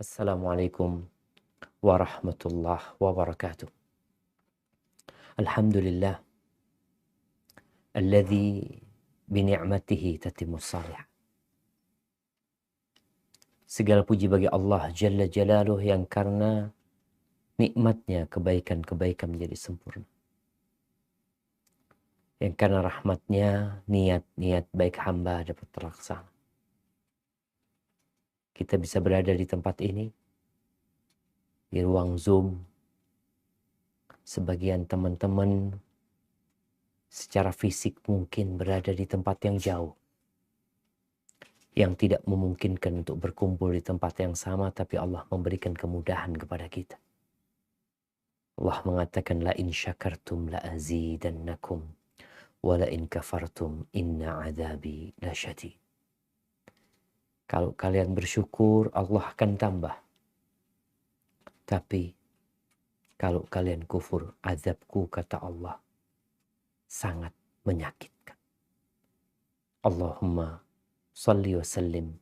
Assalamualaikum warahmatullahi wabarakatuh. Alhamdulillah alladzi bini'matihi tatimmus salih. Segala puji bagi Allah Jalla Jalaluh yang karena nikmatnya kebaikan-kebaikan menjadi sempurna. Yang karena rahmatnya niat-niat baik hamba dapat terlaksana. Kita bisa berada di tempat ini, di ruang Zoom. Sebagian teman-teman secara fisik mungkin berada di tempat yang jauh, yang tidak memungkinkan untuk berkumpul di tempat yang sama, tapi Allah memberikan kemudahan kepada kita. Allah mengatakan la in syakartum la azidannakum wa la in kafartum inna adzabi lasyadid. Kalau kalian bersyukur, Allah akan tambah. Tapi kalau kalian kufur, azabku, kata Allah, sangat menyakitkan. Allahumma salli wa sallim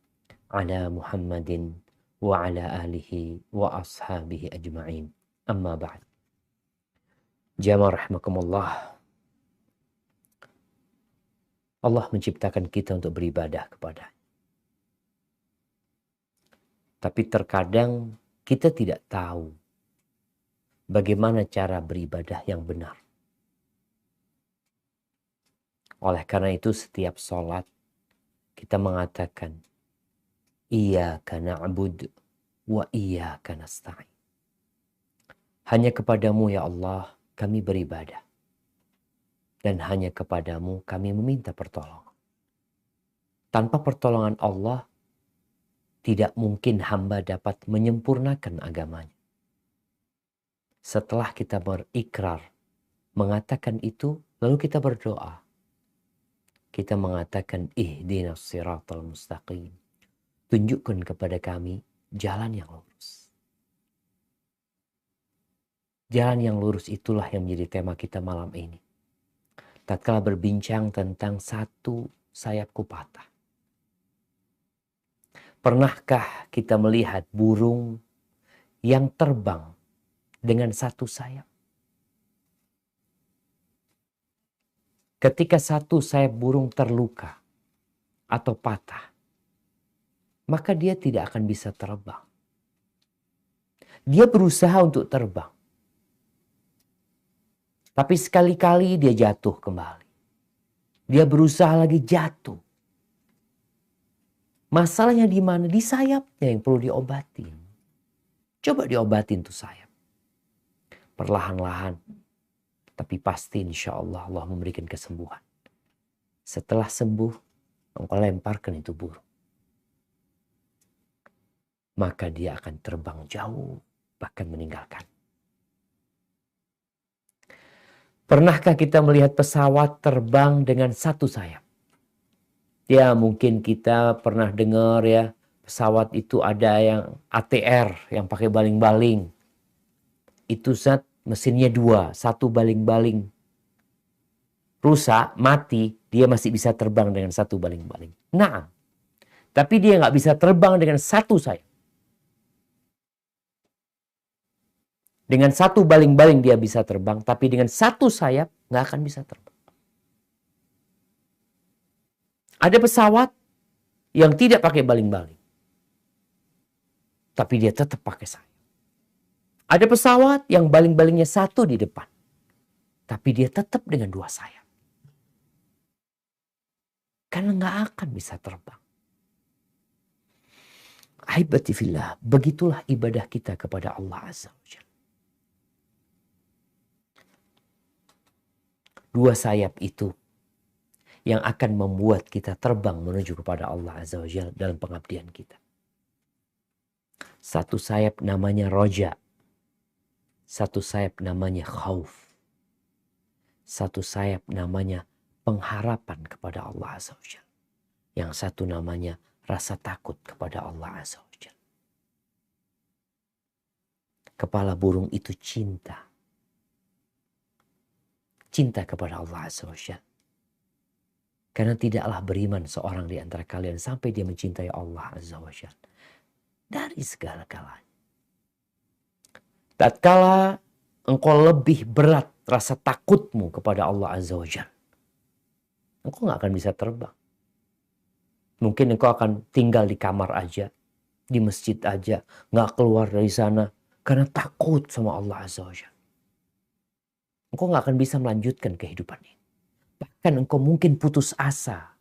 ala Muhammadin wa ala alihi wa ashabihi ajma'in. Amma ba'd. Jamaah rahimakumullah. Allah menciptakan kita untuk beribadah kepada-Nya. Tapi terkadang kita tidak tahu bagaimana cara beribadah yang benar. Oleh karena itu setiap sholat kita mengatakan iyyaka na'budu wa iyyaka nasta'in. Hanya kepadamu ya Allah kami beribadah. Dan hanya kepadamu kami meminta pertolongan. Tanpa pertolongan Allah, tidak mungkin hamba dapat menyempurnakan agamanya. Setelah kita berikrar, mengatakan itu, lalu kita berdoa. Kita mengatakan ihdinas siratal mustaqim. Tunjukkan kepada kami jalan yang lurus. Jalan yang lurus itulah yang menjadi tema kita malam ini. Tatkala berbincang tentang satu sayapku patah. Pernahkah kita melihat burung yang terbang dengan satu sayap? Ketika satu sayap burung terluka atau patah, maka dia tidak akan bisa terbang. Dia berusaha untuk terbang. Tapi sekali-kali dia jatuh kembali. Dia berusaha lagi jatuh. Masalahnya di mana? Di sayapnya yang perlu diobatin. Coba diobatin tuh sayap. Perlahan-lahan. Tapi pasti insya Allah Allah memberikan kesembuhan. Setelah sembuh, engkau lemparkan itu burung. Maka dia akan terbang jauh, bahkan meninggalkan. Pernahkah kita melihat pesawat terbang dengan satu sayap? Ya mungkin kita pernah dengar ya, pesawat itu ada yang ATR yang pakai baling-baling. Itu saat mesinnya dua, satu baling-baling rusak, mati, dia masih bisa terbang dengan satu baling-baling. Nah, tapi dia nggak bisa terbang dengan satu sayap. Dengan satu baling-baling dia bisa terbang, tapi dengan satu sayap nggak akan bisa terbang. Ada pesawat yang tidak pakai baling-baling, tapi dia tetap pakai sayap. Ada pesawat yang baling-balingnya satu di depan, tapi dia tetap dengan dua sayap. Karena nggak akan bisa terbang. Ahibati fillah, begitulah ibadah kita kepada Allah Azza wa Jalla. Dua sayap itu yang akan membuat kita terbang menuju kepada Allah Azza wa Jalla dalam pengabdian kita. Satu sayap namanya roja. Satu sayap namanya khauf. Satu sayap namanya pengharapan kepada Allah Azza wa Jalla. Yang satu namanya rasa takut kepada Allah Azza wa Jalla. Kepala burung itu cinta. Cinta kepada Allah Azza wa Jalla. Karena tidaklah beriman seorang di antara kalian sampai dia mencintai Allah Azza wa Jalla. dari segala-galanya. Tatkala engkau lebih berat rasa takutmu kepada Allah Azza wa Jalla, engkau gak akan bisa terbang. Mungkin engkau akan tinggal di kamar aja, di masjid aja, gak keluar dari sana karena takut sama Allah Azza wa Jalla. Engkau gak akan bisa melanjutkan kehidupan ini. Bahkan engkau mungkin putus asa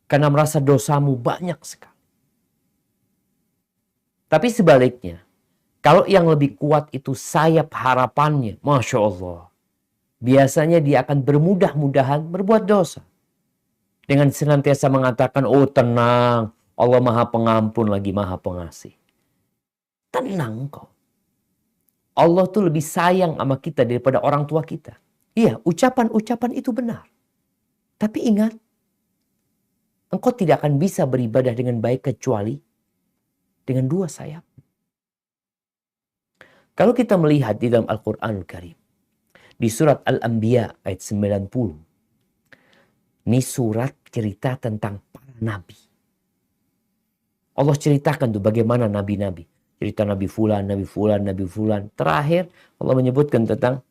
karena merasa dosamu banyak sekali. Tapi sebaliknya, kalau yang lebih kuat itu sayap harapannya, Masya Allah, biasanya dia akan bermudah-mudahan berbuat dosa. Dengan senantiasa mengatakan, oh tenang, Allah Maha Pengampun lagi Maha Pengasih. Tenang kau. Allah tuh lebih sayang sama kita daripada orang tua kita. Iya, ucapan-ucapan itu benar. Tapi ingat, engkau tidak akan bisa beribadah dengan baik kecuali dengan dua sayap. Kalau kita melihat di dalam Al-Quranul Karim, di surat Al-Anbiya ayat 90, ini surat cerita tentang para nabi. Allah ceritakan tuh bagaimana nabi-nabi. Cerita Nabi Fulan, Nabi Fulan, Nabi Fulan. Terakhir Allah menyebutkan tentang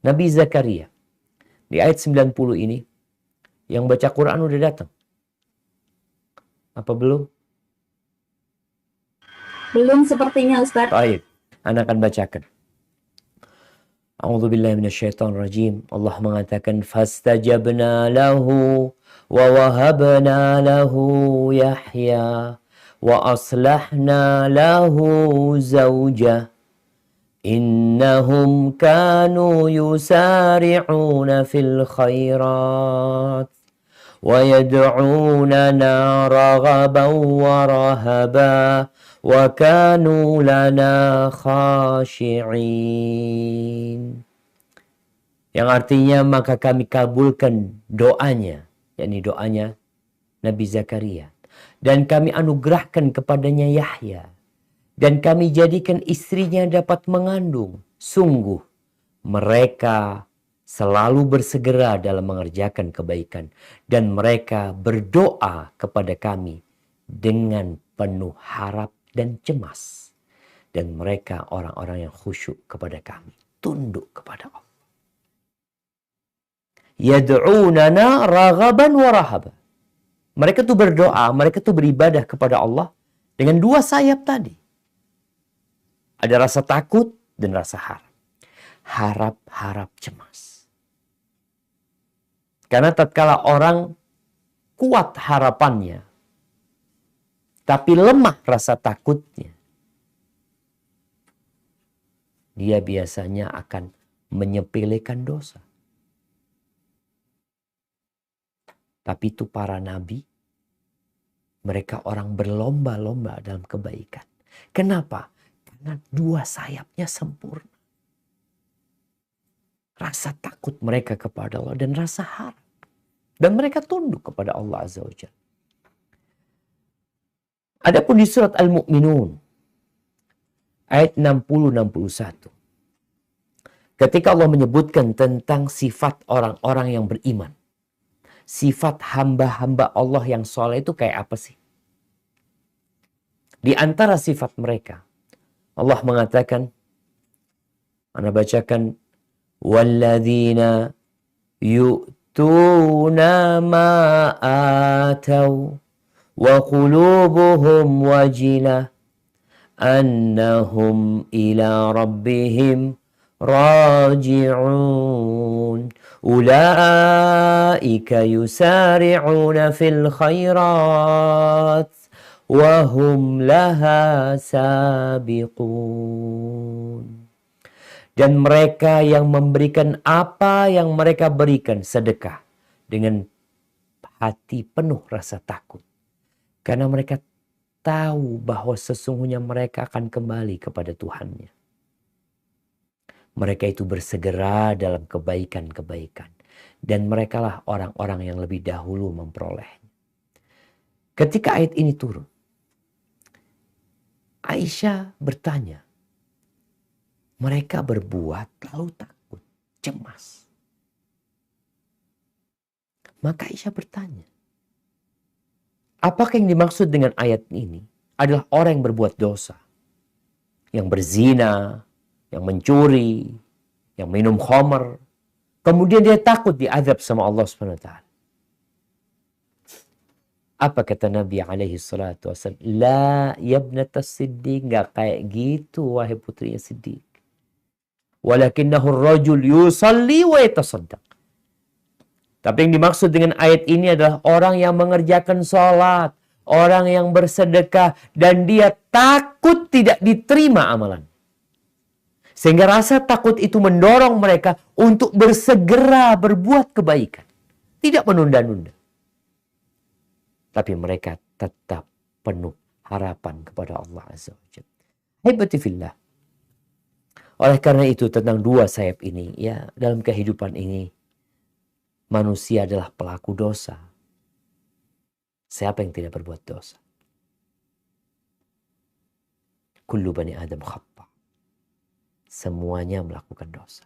Nabi Zakaria. Di ayat 90 ini, yang baca Quran udah datang. Apa belum? Belum sepertinya Ustaz. Baik, Anda akan bacakan. A'udzubillahi minasyaitonirrajim. Allah mengatakan fastajabna lahu wa wahabna lahu Yahya wa aslahna lahu zawjah innahum kanu yusari'una fil khairat wa yad'unana raghaban wa rahaba wa kanu lana khashi'in. Yang artinya maka kami kabulkan doanya, yakni doanya Nabi Zakaria, dan kami anugerahkan kepadanya Yahya, dan kami jadikan istrinya dapat mengandung. Sungguh mereka selalu bersegera dalam mengerjakan kebaikan, dan mereka berdoa kepada kami dengan penuh harap dan cemas. Dan mereka orang-orang yang khusyuk kepada kami, tunduk kepada Allah. Yad'unana raghaban wa rahaba. Mereka tuh berdoa, mereka tuh beribadah kepada Allah dengan dua sayap tadi. Ada rasa takut dan rasa harap. Harap-harap cemas. Karena tatkala orang kuat harapannya, tapi lemah rasa takutnya, dia biasanya akan menyepelekan dosa. Tapi itu para nabi, mereka orang berlomba-lomba dalam kebaikan. Kenapa? Karena dua sayapnya sempurna. Rasa takut mereka kepada Allah dan rasa harap. Dan mereka tunduk kepada Allah Azza wa Jalla. Adapun di surat Al-Mu'minun, ayat 60-61. Ketika Allah menyebutkan tentang sifat orang-orang yang beriman. Sifat hamba-hamba Allah yang soleh itu kayak apa sih? Di antara sifat mereka, Allah mengatakan, Anda bacakan, walladzina yu'tuna ma atau wa qulubuhum wajilah annahum ila rabbihim raji'un ulaika yusari'una fil khairat wa hum laha sabiqun. Dan mereka yang memberikan apa yang mereka berikan sedekah dengan hati penuh rasa takut. Karena mereka tahu bahwa sesungguhnya mereka akan kembali kepada Tuhannya. Mereka itu bersegera dalam kebaikan-kebaikan. Dan merekalah orang-orang yang lebih dahulu memperolehnya. Ketika ayat ini turun, Aisyah bertanya, mereka berbuat lalu takut, cemas. Maka Aisyah bertanya, apakah yang dimaksud dengan ayat ini? adalah orang yang berbuat dosa, yang berzina, yang mencuri, yang minum khamr. Kemudian dia takut diazab sama Allah SWT. Apa kata Nabi alaihi salatu wasallam? La yabnatas Siddiq. Gak kayak gitu, wahai putrinya Siddiq. Walakinnahu rajul yusalli wa yatasaddaq. Tapi yang dimaksud dengan ayat ini adalah orang yang mengerjakan sholat, orang yang bersedekah, dan dia takut tidak diterima amalan. Sehingga rasa takut itu mendorong mereka untuk bersegera berbuat kebaikan. Tidak menunda-nunda. Tapi mereka tetap penuh harapan kepada Allah Azza wa Jalla. Haibati fillah. Oleh karena itu tentang dua sayap ini, ya dalam kehidupan ini, manusia adalah pelaku dosa. Siapa yang tidak berbuat dosa? Kullu bani Adam khata'. Semuanya melakukan dosa.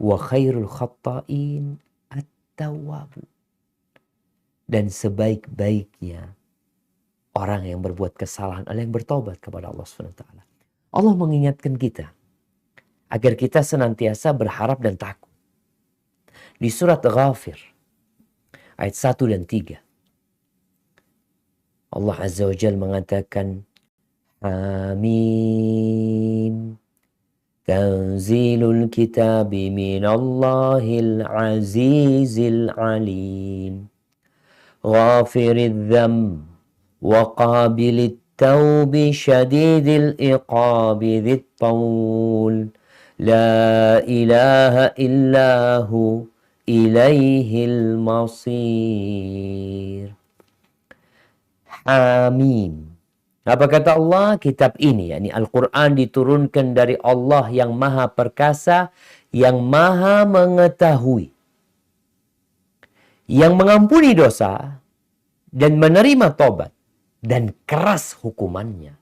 Wa khairul khatta'in at-tawwabu. Dan sebaik-baiknya orang yang berbuat kesalahan adalah yang bertobat kepada Allah SWT. Allah mengingatkan kita agar kita senantiasa berharap dan takut. Di surat Ghafir ayat 1 dan 3. Allah Azza wa Jalla mengatakan, Hamim. Tanzilul kitabi minallahil azizil alim. Ghafiril dham wa qabilit tawbi syadidil iqabi dhit tawl. La ilaha illahu ilaihil masir. Hamim. Apa kata Allah? Kitab ini, yakni Al-Quran, diturunkan dari Allah yang maha perkasa, yang maha mengetahui, yang mengampuni dosa dan menerima tobat, dan keras hukumannya,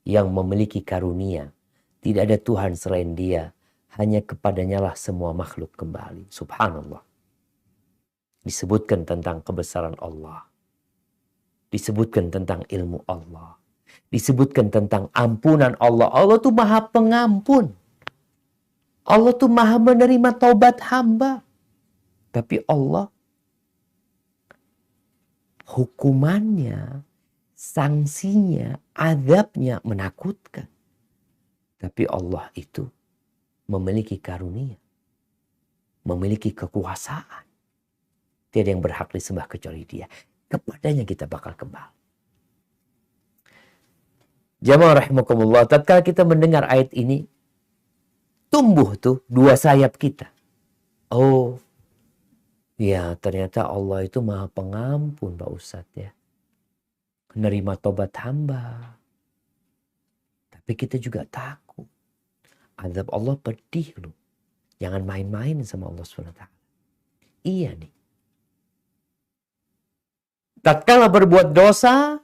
yang memiliki karunia. Tidak ada Tuhan selain Dia, hanya kepadanya lah semua makhluk kembali. Subhanallah. Disebutkan tentang kebesaran Allah. Disebutkan tentang ilmu Allah. Disebutkan tentang ampunan Allah. Allah tuh maha pengampun. Allah tuh maha menerima taubat hamba. Tapi Allah, hukumannya, sanksinya, azabnya menakutkan. Tapi Allah itu memiliki karunia. Memiliki kekuasaan. Tiada yang berhak disembah kecuali Dia. Kepadanya kita bakal kembali. Jamaah rahimakumullah, tatkala kita mendengar ayat ini, tumbuh tuh dua sayap kita. Oh, ya ternyata Allah itu maha pengampun Pak Ustadz ya. Menerima tobat hamba. Tapi kita juga takut. Azab Allah pedih loh. Jangan main-main sama Allah SWT. Iya nih. Tatkala berbuat dosa,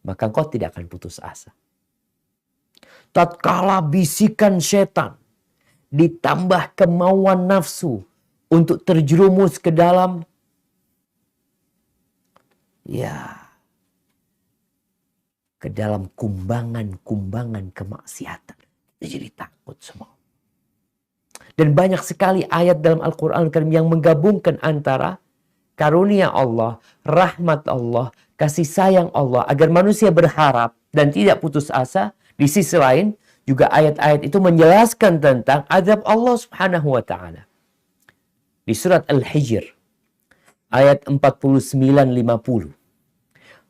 maka engkau tidak akan putus asa. Tatkala bisikan setan ditambah kemauan nafsu untuk terjerumus ke dalam ke dalam kumbangan-kumbangan kemaksiatan, kita jadi takut semua. Dan banyak sekali ayat dalam Al-Quran yang menggabungkan antara karunia Allah, rahmat Allah, kasih sayang Allah, agar manusia berharap dan tidak putus asa. Di sisi lain, juga ayat-ayat itu menjelaskan tentang azab Allah Subhanahu wa Ta'ala. Di surat Al-Hijr, ayat 49-50,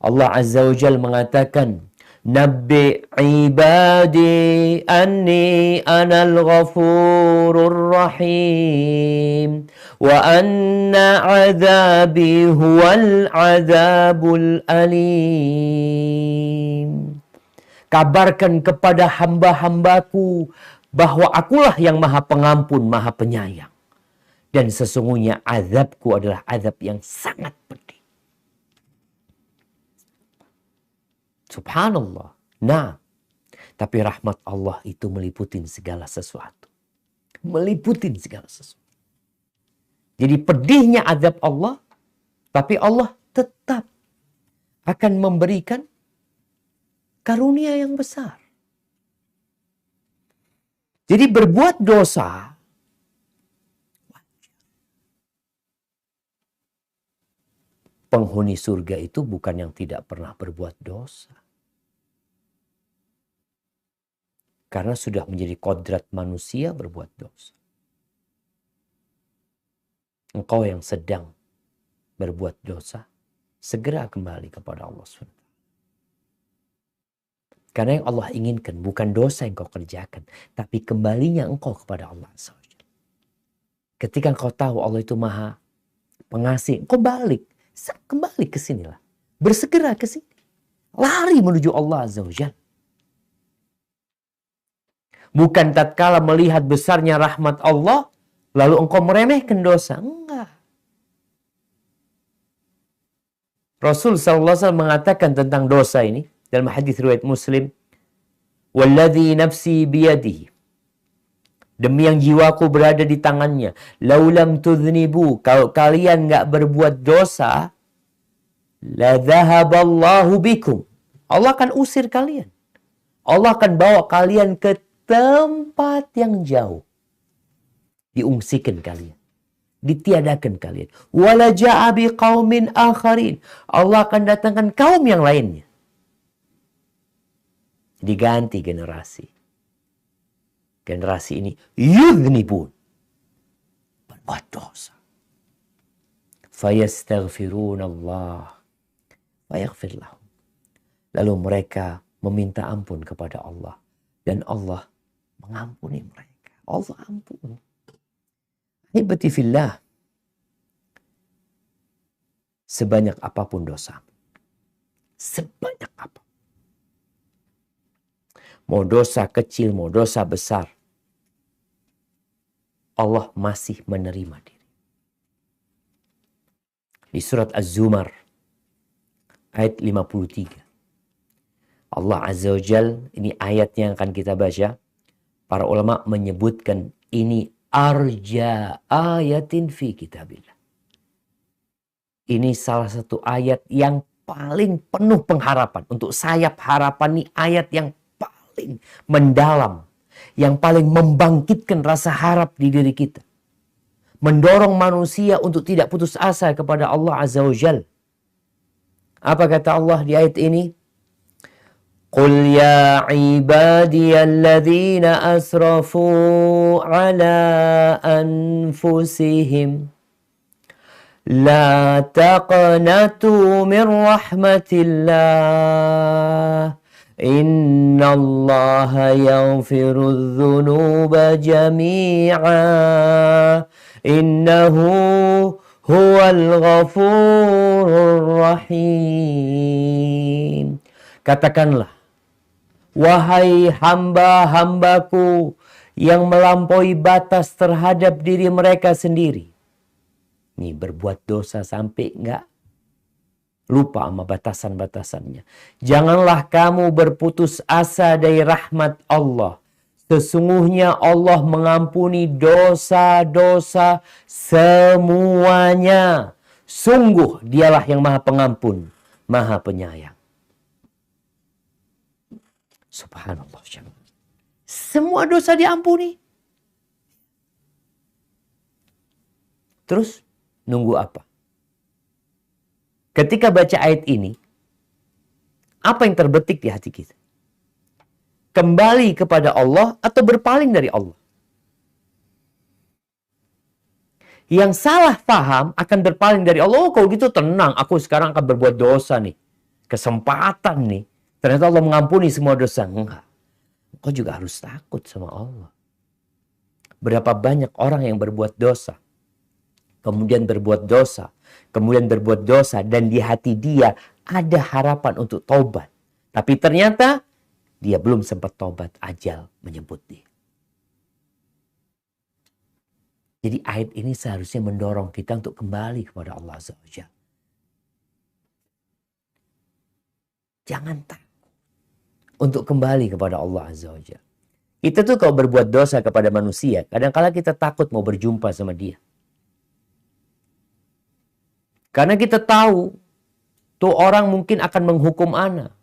Allah Azza wa Jalla mengatakan, Nabbi ibadi anni anal ghafurur rahim wa anna azabi huwal azabul alim. Kabarkan kepada hamba-hambaku bahwa akulah yang maha pengampun, maha penyayang. Dan sesungguhnya azabku adalah azab yang sangat pedih. Subhanallah. Nah, tapi rahmat Allah itu meliputin segala sesuatu. Meliputin segala sesuatu. Jadi pedihnya azab Allah, tapi Allah tetap akan memberikan karunia yang besar. Jadi berbuat dosa penghuni surga itu bukan yang tidak pernah berbuat dosa. Karena sudah menjadi kodrat manusia berbuat dosa. Engkau yang sedang berbuat dosa, segera kembali kepada Allah SWT. Karena yang Allah inginkan bukan dosa yang kau kerjakan, tapi kembalinya engkau kepada Allah SWT. Ketika engkau tahu Allah itu maha pengasih, engkau balik. Kembali ke sinilah. Bersegera ke sini. Lari menuju Allah Azza wa Jalla. Bukan tatkala melihat besarnya rahmat Allah, lalu engkau meremehkan dosa. Enggak. Rasul SAW mengatakan tentang dosa ini dalam hadis riwayat Muslim, "Walladzi nafsi biyadihi." Demi yang jiwaku berada di tangannya. Laulam tudhnibu. Kalau kalian nggak berbuat dosa, la dhahaballahu bikum. Allah akan usir kalian. Allah akan bawa kalian ke tempat yang jauh. Diungsikan kalian. Ditiadakan kalian. Wala ja'a biqaumin akharin. Allah akan datangkan kaum yang lainnya. Diganti generasi. Generasi ini yudhnibun, berbuat dosa. Fayastaghfirun Allah, fayaghfir lahum. Lalu mereka meminta ampun kepada Allah dan Allah mengampuni mereka. Allah ampuni. Hibati fillah, sebanyak apapun dosa, sebanyak apa, mau dosa kecil, mau dosa besar, Allah masih menerima diri. Di surat Az-Zumar ayat 53. Allah Azza wa Jal, ini ayat yang akan kita baca. Para ulama menyebutkan ini arja ayatin fi kitabillah. Ini salah satu ayat yang paling penuh pengharapan. Untuk sayap harapan ini ayat yang paling mendalam. Yang paling membangkitkan rasa harap di diri kita. Mendorong manusia untuk tidak putus asa kepada Allah Azza wa Jal. Apa kata Allah di ayat ini? Qul ya ibadiyalladzina asrafu ala anfusihim. La taqnatu min rahmatillah. Inna Allah yaghfirudz dzunuba jami'a. Innahu huwal ghafurur rahim. Katakanlah, wahai hamba-hambaku yang melampaui batas terhadap diri mereka sendiri. Nih berbuat dosa sampai enggak lupa sama batasan-batasannya. Janganlah kamu berputus asa dari rahmat Allah. Sesungguhnya Allah mengampuni dosa-dosa semuanya. Sungguh dialah yang maha pengampun, maha penyayang. Subhanallah. Semua dosa diampuni. Terus nunggu apa? Ketika baca ayat ini, apa yang terbetik di hati kita? Kembali kepada Allah atau berpaling dari Allah? Yang salah paham akan berpaling dari Allah. Oh, kalau gitu tenang, aku sekarang akan berbuat dosa nih. Kesempatan nih. Ternyata Allah mengampuni semua dosa. Enggak. Kau juga harus takut sama Allah. Berapa banyak orang yang berbuat dosa. Kemudian berbuat dosa. Kemudian berbuat dosa. Dan di hati dia ada harapan untuk taubat. Tapi ternyata dia belum sempat taubat, ajal menyebut dia. Jadi ayat ini seharusnya mendorong kita untuk kembali kepada Allah Azza wa Jalla. Jangan takut untuk kembali kepada Allah Azza wa Jalla. Kita tuh kalau berbuat dosa kepada manusia, kadang-kala kita takut mau berjumpa sama dia. Karena kita tahu tuh orang mungkin akan menghukum ana.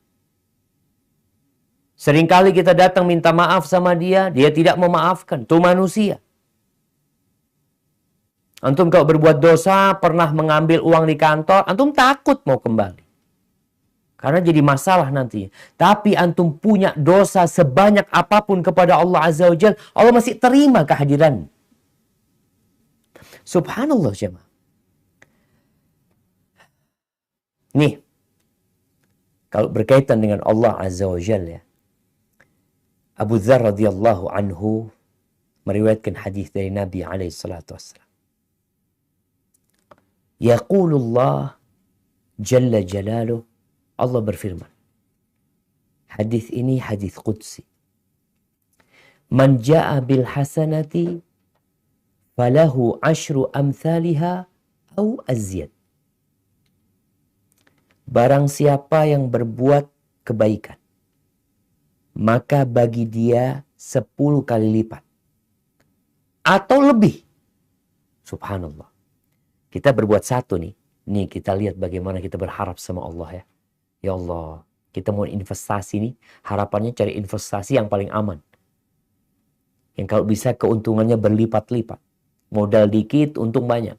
Seringkali kita datang minta maaf sama dia, dia tidak memaafkan. Itu manusia. Antum kalau berbuat dosa, pernah mengambil uang di kantor, antum takut mau kembali. Karena jadi masalah nanti. Tapi antum punya dosa sebanyak apapun kepada Allah Azza wa Jalla, Allah masih terima kehadiran. Subhanallah jemaah. Nih, kalau berkaitan dengan Allah Azza wa Jalla, Abu Dzar radhiyallahu anhu meriwayatkan hadis dari Nabi alaihi salatu wassalam. Yaqulullah jalla jalaluh, Allah berfirman. Hadis ini hadis qudsi. Man jaa bil hasanati falahu ashru amthaliha au azyad. Barang siapa yang berbuat kebaikan, maka bagi dia 10 kali lipat. Atau lebih. Subhanallah. Kita berbuat satu nih. Nih kita lihat bagaimana kita berharap sama Allah ya. Ya Allah, kita mau investasi nih. Harapannya cari investasi yang paling aman. Yang kalau bisa keuntungannya berlipat-lipat. Modal dikit, untung banyak.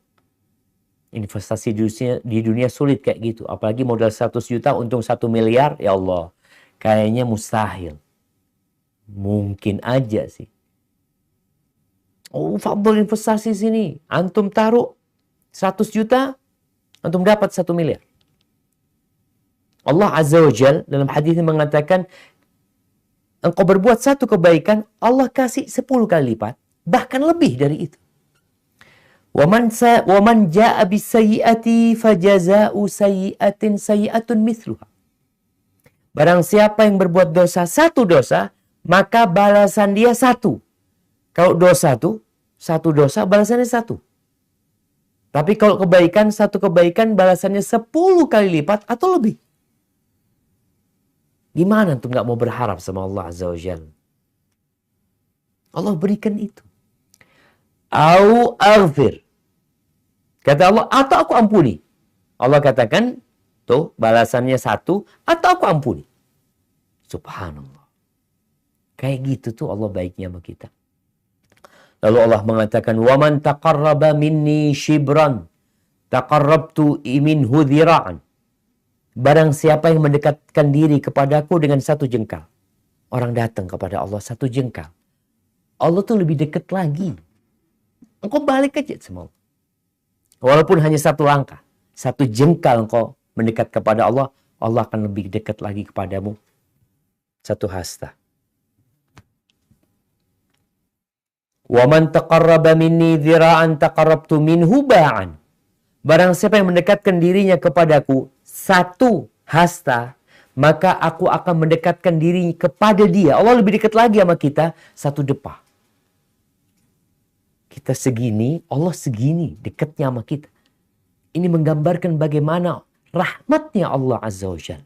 Investasi di dunia sulit kayak gitu. Apalagi modal 100 juta, untung 1 miliar. Ya Allah, kayaknya mustahil. Mungkin aja sih. Oh, fadl investasi sini. Antum taruh 100 juta, antum dapat 1 miliar. Allah Azza wa Jal dalam hadis ini mengatakan, engkau berbuat satu kebaikan, Allah kasih 10 kali lipat. Bahkan lebih dari itu. وَمَنْ جَاءَ بِالسَّيِّئَةِ فَجَزَاءُ سَيِّئَةٍ سَيِّئَةٌ مِثْلُهَا. Barang siapa yang berbuat dosa, satu dosa, maka balasan dia satu. Kalau dosa tuh, satu dosa balasannya satu. Tapi kalau kebaikan, satu kebaikan balasannya 10 kali lipat atau lebih. Gimana tuh nggak mau berharap sama Allah Azza wa Jalla? Allah berikan itu. Au aghfir. Kata Allah, atau aku ampuni. Allah katakan, tuh balasannya satu, atau aku ampuni. Subhanallah. Kayak gitu tuh Allah baiknya sama kita. Lalu Allah mengatakan, وَمَنْ تَقَرَّبَ مِنِّي شِبْرًا تَقَرَّبْتُ مِنْهُ ذِرَاعًا. Barang siapa yang mendekatkan diri kepadaku dengan satu jengkal. Orang datang kepada Allah satu jengkal. Allah tuh lebih dekat lagi. Engkau balik aja sama Allah. Walaupun hanya satu langkah. Satu jengkal engkau mendekat kepada Allah. Allah akan lebih dekat lagi kepadamu. Satu hasta. وَمَنْ تَقَرَّبَ مِنِّي ذِرَاعًا تَقَرَّبْتُ مِنْهُ بَاعًا. Barang siapa yang mendekatkan dirinya kepadaku satu hasta, maka aku akan mendekatkan diri kepada dia. Allah lebih dekat lagi sama kita satu depa. Kita segini, Allah segini dekatnya sama kita. Ini menggambarkan bagaimana rahmatnya Allah Azza wa Jalla.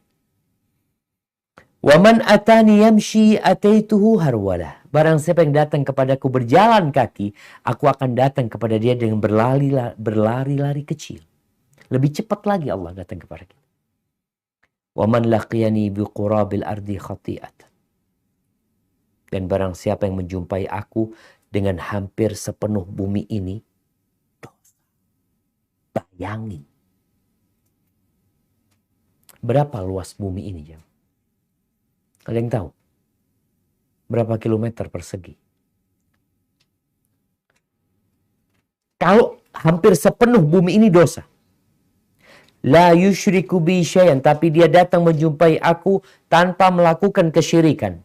وَمَنْ أَتَانِي يَمْشِي أَتَيْتُهُ هَرْوَلَهُ. Barang siapa yang datang kepadaku berjalan kaki, aku akan datang kepada dia dengan berlari-lari kecil. Lebih cepat lagi Allah datang kepada kita. وَمَنْ لَقِيَنِي بِقُرَابِ الْأَرْضِ خَطِيئَةً. Dan barang siapa yang menjumpai aku dengan hampir sepenuh bumi ini, bayangin. Berapa luas bumi ini, jam? Kalian tahu? Berapa kilometer persegi? Kalau hampir sepenuh bumi ini dosa. La yushriku bi syai'an, tapi dia datang menjumpai aku tanpa melakukan kesyirikan.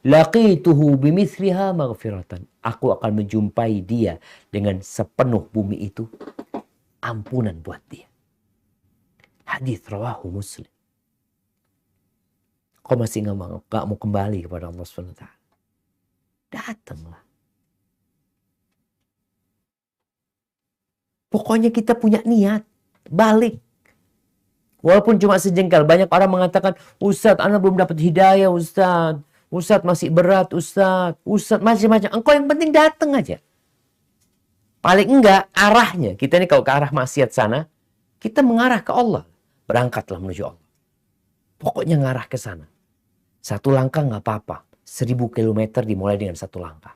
Laqituhu bimithliha maghfiratan. Aku akan menjumpai dia dengan sepenuh bumi itu ampunan buat dia. Hadis rawahu Muslim. Kau masih nggak mau kembali kepada Allah SWT? Datanglah. Pokoknya kita punya niat. Balik. Walaupun cuma sejengkal. Banyak orang mengatakan, Ustadz, anak belum dapat hidayah, Ustadz. Ustadz masih berat, Ustadz. Ustadz macam-macam. Engkau yang penting datang aja. Paling enggak arahnya. Kita ini kalau ke arah maksiat sana, kita mengarah ke Allah. Berangkatlah menuju Allah. Pokoknya ngarah ke sana. 1 langkah nggak apa-apa. 1000 kilometer dimulai dengan 1 langkah.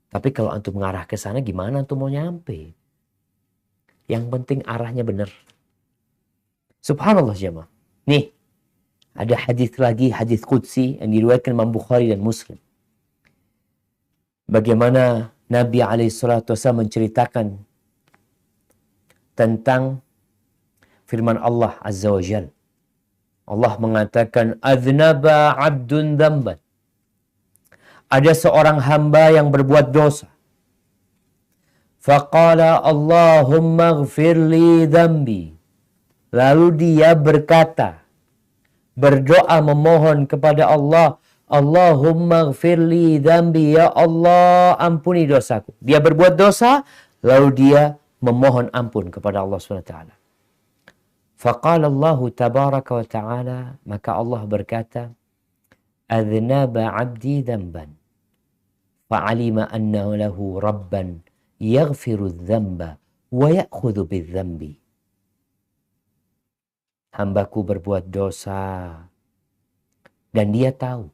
Tapi kalau antum mengarah ke sana gimana antum mau nyampe? Yang penting arahnya benar. Subhanallah jemaah. Nih, ada hadis lagi, hadis qudsi yang diriwayatkan Imam Bukhari dan Muslim. Bagaimana Nabi alaihissalatu wassalam menceritakan tentang firman Allah Azza wa Jal. Allah mengatakan, "Adznaba 'abdun dzamban." Ada seorang hamba yang berbuat dosa. Faqala Allahumma ighfirli dzambi. Lalu dia berkata, berdoa memohon kepada Allah, Allahumma ighfirli dzambi, ya Allah ampuni dosaku. Dia berbuat dosa, lalu dia memohon ampun kepada Allah SWT. Faqala Allah tabaraka wa ta'ala, maka Allah berkata, adznaba 'abdi dzamban fa'alima annahu lahu rabban yaghfiru dzamba wa ya'khudhu bidzambi. Hambaku berbuat dosa dan dia tahu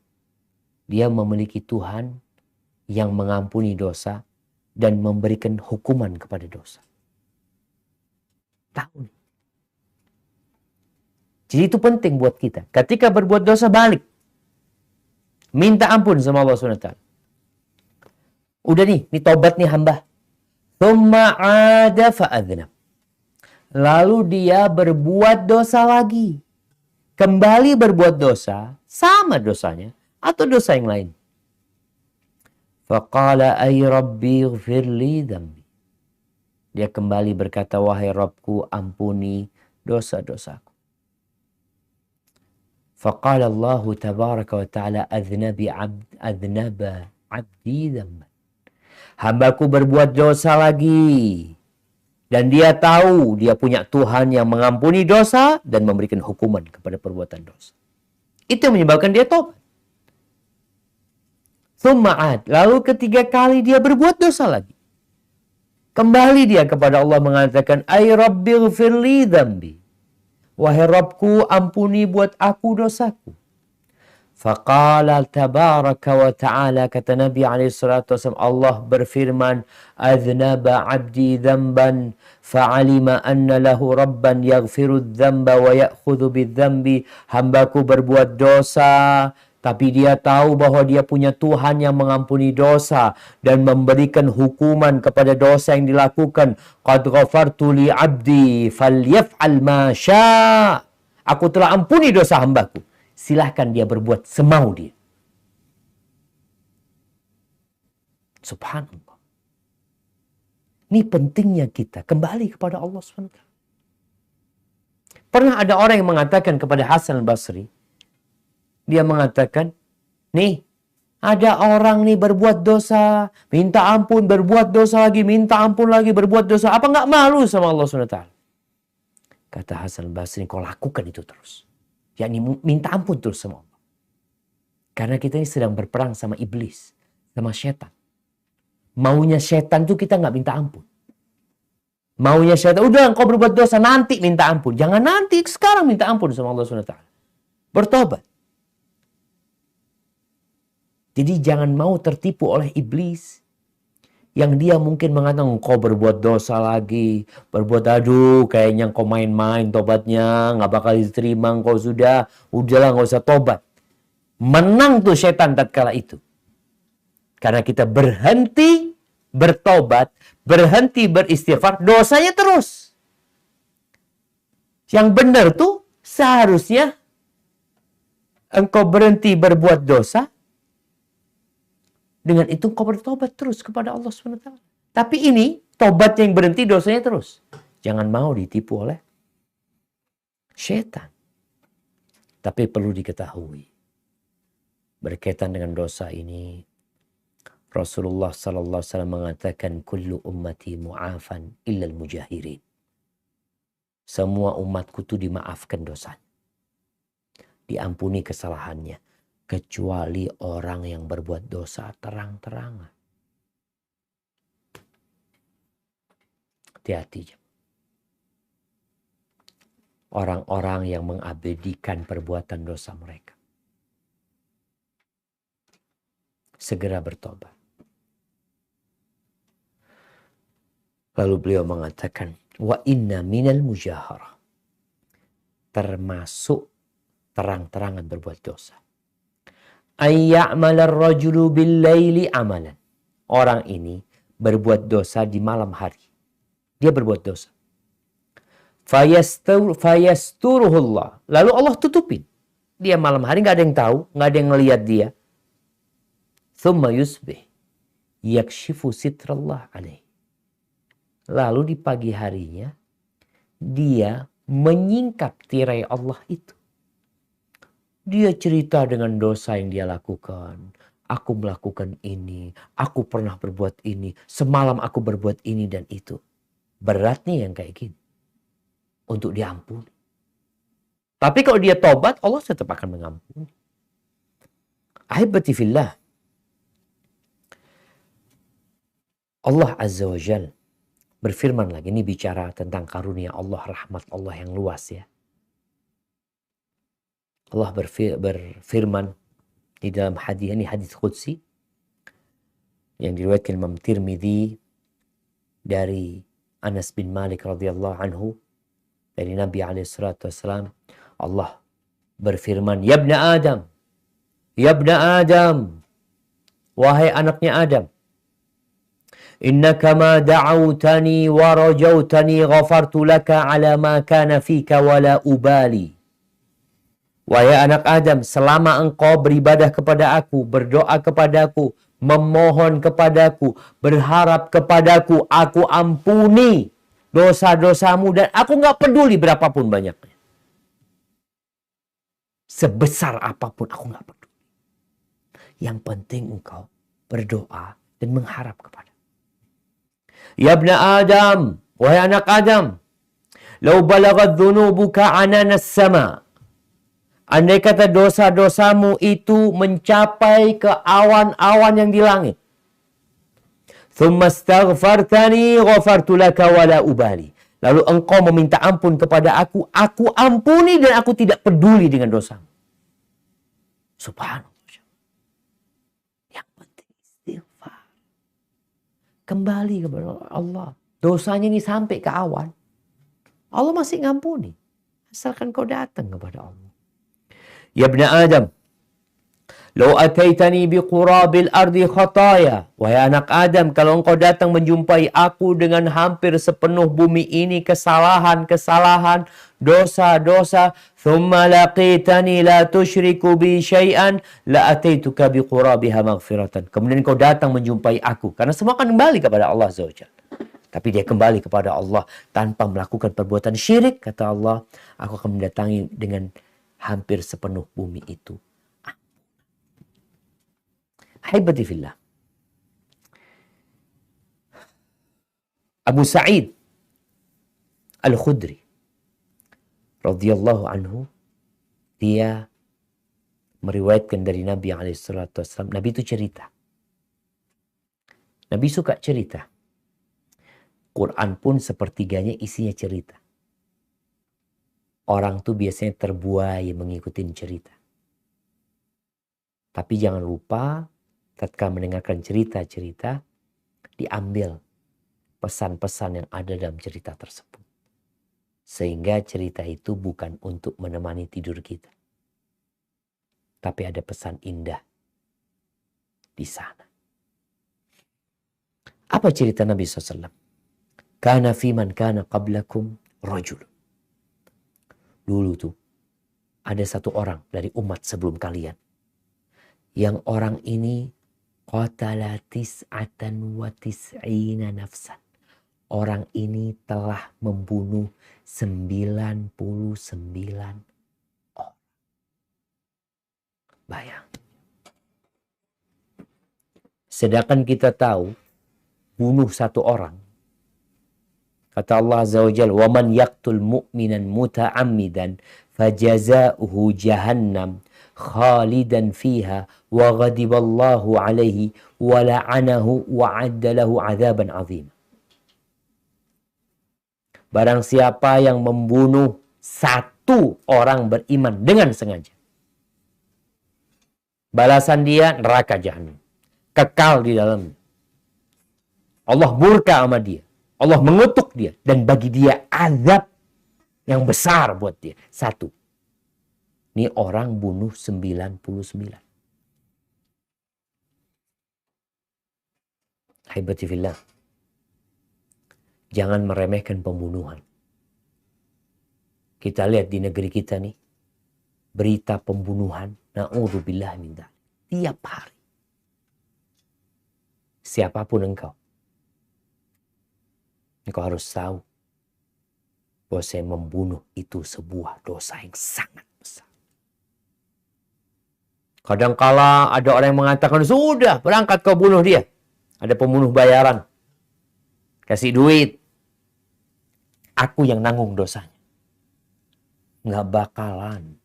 dia memiliki Tuhan yang mengampuni dosa dan memberikan hukuman kepada dosa. Tahu. Jadi itu penting buat kita. Ketika berbuat dosa balik. Minta ampun sama Allah SWT. Udah nih tobat nih hamba. Tsumma 'ada fa'adznab. Lalu dia berbuat dosa lagi. Kembali berbuat dosa, sama dosanya, atau dosa yang lain. Faqala ay rabbi ighfirli dzambi. Dia kembali berkata, wahai Rabbku, ampuni dosa-dosaku. Faqala Allah tabaraka wa ta'ala adznaba 'abdi dzamban. Hambaku berbuat dosa lagi. Dan dia tahu dia punya Tuhan yang mengampuni dosa dan memberikan hukuman kepada perbuatan dosa. Itu yang menyebabkan dia tobat. Tsumma 'ad. Lalu ketiga kali dia berbuat dosa lagi. Kembali dia kepada Allah mengatakan, ay rabbi ighfirli dzambi. Wahai Rabbku, ampuni buat aku dosaku. Faqala tabaraka wa ta'ala, kata Nabi SAW, Allah berfirman, adznaba 'abdi dzamban fa'alima anna lahu rabban yaghfiru dzamba wa ya'khudhu bidzambi. Hambaku berbuat dosa, tapi dia tahu bahwa dia punya Tuhan yang mengampuni dosa dan memberikan hukuman kepada dosa yang dilakukan. Qad ghafartu li 'abdi falyaf'al ma syaa. Aku telah ampuni dosa hambaku. Silahkan dia berbuat semau dia. Subhanallah. Ini pentingnya kita kembali kepada Allah SWT. Pernah ada orang yang mengatakan kepada Hasan al-Basri. Dia mengatakan, nih ada orang nih berbuat dosa, minta ampun, berbuat dosa lagi, minta ampun lagi, berbuat dosa. Apa nggak malu sama Allah SWT? Kata Hasan al-Basri, kau lakukan itu terus. Yakni minta ampun terus sama Allah. Karena kita ini sedang berperang sama iblis, sama setan. Maunya setan tuh kita nggak minta ampun. Maunya setan, udah engkau berbuat dosa, nanti minta ampun. Jangan nanti, sekarang minta ampun sama Allah SWT. Bertobat. Jadi jangan mau tertipu oleh iblis. Yang dia mungkin mengatakan, engkau berbuat dosa lagi. Berbuat, aduh kayaknya engkau main-main tobatnya. Nggak bakal diterima, engkau sudah. Udahlah nggak usah tobat. Menang tuh setan tatkala itu. Karena kita berhenti bertobat. Berhenti beristighfar. Dosanya terus. Yang benar tuh seharusnya engkau berhenti berbuat dosa. Dengan itu kau bertobat terus kepada Allah SWT. Tapi ini tobat yang berhenti, dosanya terus. Jangan mau ditipu oleh syaitan. Tapi perlu diketahui. Berkaitan dengan dosa ini, Rasulullah SAW mengatakan, kullu ummati mu'afan illal mujahirin. Semua umatku itu dimaafkan dosanya. Diampuni kesalahannya. Kecuali orang yang berbuat dosa terang-terangan. Hati-hati. Orang-orang yang mengabadikan perbuatan dosa mereka. segera bertobat. Lalu beliau mengatakan, wa inna minal mujaharah, termasuk terang-terangan berbuat dosa. Ayya'malar rajulu bil-laili amalan. Orang ini berbuat dosa di malam hari. Dia berbuat dosa. Fayasturuhullah. Lalu Allah tutupin. Dia malam hari nggak ada yang tahu, nggak ada yang ngelihat dia. Thumma yusbih yakshifu sitrallah alaih. Lalu di pagi harinya dia menyingkap tirai Allah itu. Dia cerita dengan dosa yang dia lakukan. Aku melakukan ini, aku pernah berbuat ini, semalam aku berbuat ini dan itu. Berat nih yang kayak gini untuk diampuni. Tapi kalau dia tobat, Allah tetap akan mengampuni. Ahibati fillah. Allah Azza wa Jalla berfirman lagi, ini bicara tentang karunia Allah, rahmat Allah yang luas ya. Allah berfirman di dalam hadis, ini hadis qudsi yang diriwayatkan Imam Tirmidzi dari Anas bin Malik radhiyallahu anhu dari Nabi alaihi salatu wasallam. Allah berfirman, ya ibna Adam, wahai anaknya Adam, innaka ma da'awtani wa rajautani ghafartu laka ala ma kana fika wala ubali. Wahai anak Adam, selama engkau beribadah kepada aku, berdoa kepadaku, memohon kepadaku, berharap kepadaku, aku ampuni dosa-dosamu dan aku nggak peduli berapapun banyaknya. Sebesar apapun aku nggak peduli. Yang penting engkau berdoa dan mengharap kepada. Ya ibna Adam, wahai anak Adam, lau balaghat dhunubuka ananas sama. Andai kata dosa-dosamu itu mencapai ke awan-awan yang di langit. Thumma astaghfartani ghafartu laka wala ubali. Lalu engkau meminta ampun kepada aku ampuni dan aku tidak peduli dengan dosamu. Subhanallah. Yang penting istighfar. Kembali kepada Allah. Dosanya ini sampai ke awan. Allah masih ngampuni. Asalkan kau datang kepada Allah. Ya ibna Adam, lau ataitani biqurabil ardi khataya. Wahai anak Adam, kalau engkau datang menjumpai aku dengan hampir sepenuh bumi ini kesalahan, dosa-dosa, thumma laqitani la tusyriku bi syai'an la ataituka biqurabiha maghfiratan. Kemudian engkau datang menjumpai aku, karena semua akan kembali kepada Allah Azza wa Jalla. Tapi dia kembali kepada Allah tanpa melakukan perbuatan syirik, kata Allah, aku akan mendatangi dengan hampir sepenuh bumi itu. Ahibati fillah. Abu Sa'id Al-Khudri radhiyallahu anhu, dia meriwayatkan dari Nabi SAW. Nabi itu cerita. Nabi suka cerita. Quran pun sepertiganya isinya cerita. Orang tuh biasanya terbuai mengikuti cerita. Tapi jangan lupa, tatkala mendengarkan cerita-cerita, diambil pesan-pesan yang ada dalam cerita tersebut. Sehingga cerita itu bukan untuk menemani tidur kita. Tapi ada pesan indah di sana. Apa cerita Nabi SAW? Kana fiman kana qablakum rajul. Dulu tuh ada satu orang dari umat sebelum kalian. Yang orang ini qatala tis'atan wa tis'ina nafsan. Orang ini telah membunuh 99 orang. Bayang. Sedangkan kita tahu bunuh satu orang. Kata Allah Azza wa Jalla, "Wa man yaqtul mu'minan muta'ammidan fajaza'uhu jahannam khalidan fiha wa ghadiballahu alaihi wa la'anahu wa 'adda lahu 'adzaban 'azim." Barang siapa yang membunuh satu orang beriman dengan sengaja, balasan dia neraka jahanam. kekal di dalamnya. Allah murka sama dia. Allah mengutuk dia. Dan bagi dia azab yang besar buat dia. Satu. Ini orang bunuh 99. Haibati fillah. Jangan meremehkan pembunuhan. Kita lihat di negeri kita nih. Berita pembunuhan. Na'udzubillah min dzalik. Tiap hari. Siapapun engkau harus tahu bahwa saya membunuh itu sebuah dosa yang sangat besar. Kadangkala ada orang yang mengatakan, sudah berangkat kau bunuh dia. Ada pembunuh bayaran. Kasih duit. Aku yang nanggung dosanya. Nggak bakalan.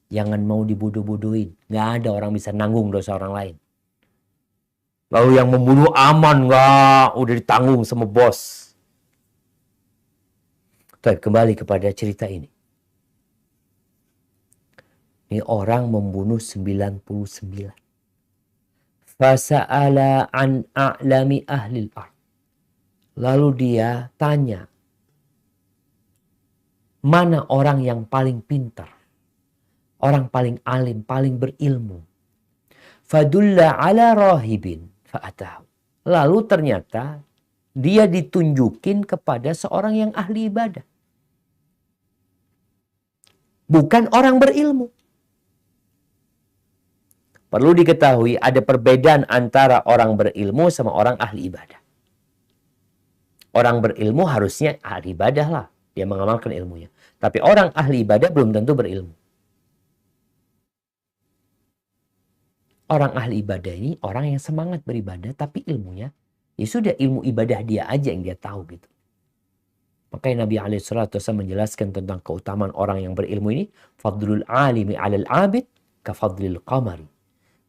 Jangan mau dibodoh-bodohin. Nggak ada orang bisa nanggung dosa orang lain. Lalu yang membunuh aman nggak? Udah ditanggung sama bos. Kembali kepada cerita ini. Ini orang membunuh 99. Fasa'ala an a'lami ahlil ard. Lalu dia tanya. Mana orang yang paling pintar? Orang paling alim, paling berilmu. Fadulla ala rahibin fa'atahu. Lalu ternyata dia ditunjukin kepada seorang yang ahli ibadah. Bukan orang berilmu. Perlu diketahui ada perbedaan antara orang berilmu sama orang ahli ibadah. Orang berilmu harusnya ahli ibadah lah. Dia mengamalkan ilmunya. Tapi orang ahli ibadah belum tentu berilmu. Orang ahli ibadah ini orang yang semangat beribadah tapi ilmunya ya sudah ilmu ibadah dia aja yang dia tahu gitu. Makanya Nabi SAW menjelaskan tentang keutamaan orang yang berilmu ini. Fadlul alimi alal abid ka fadlil qamari.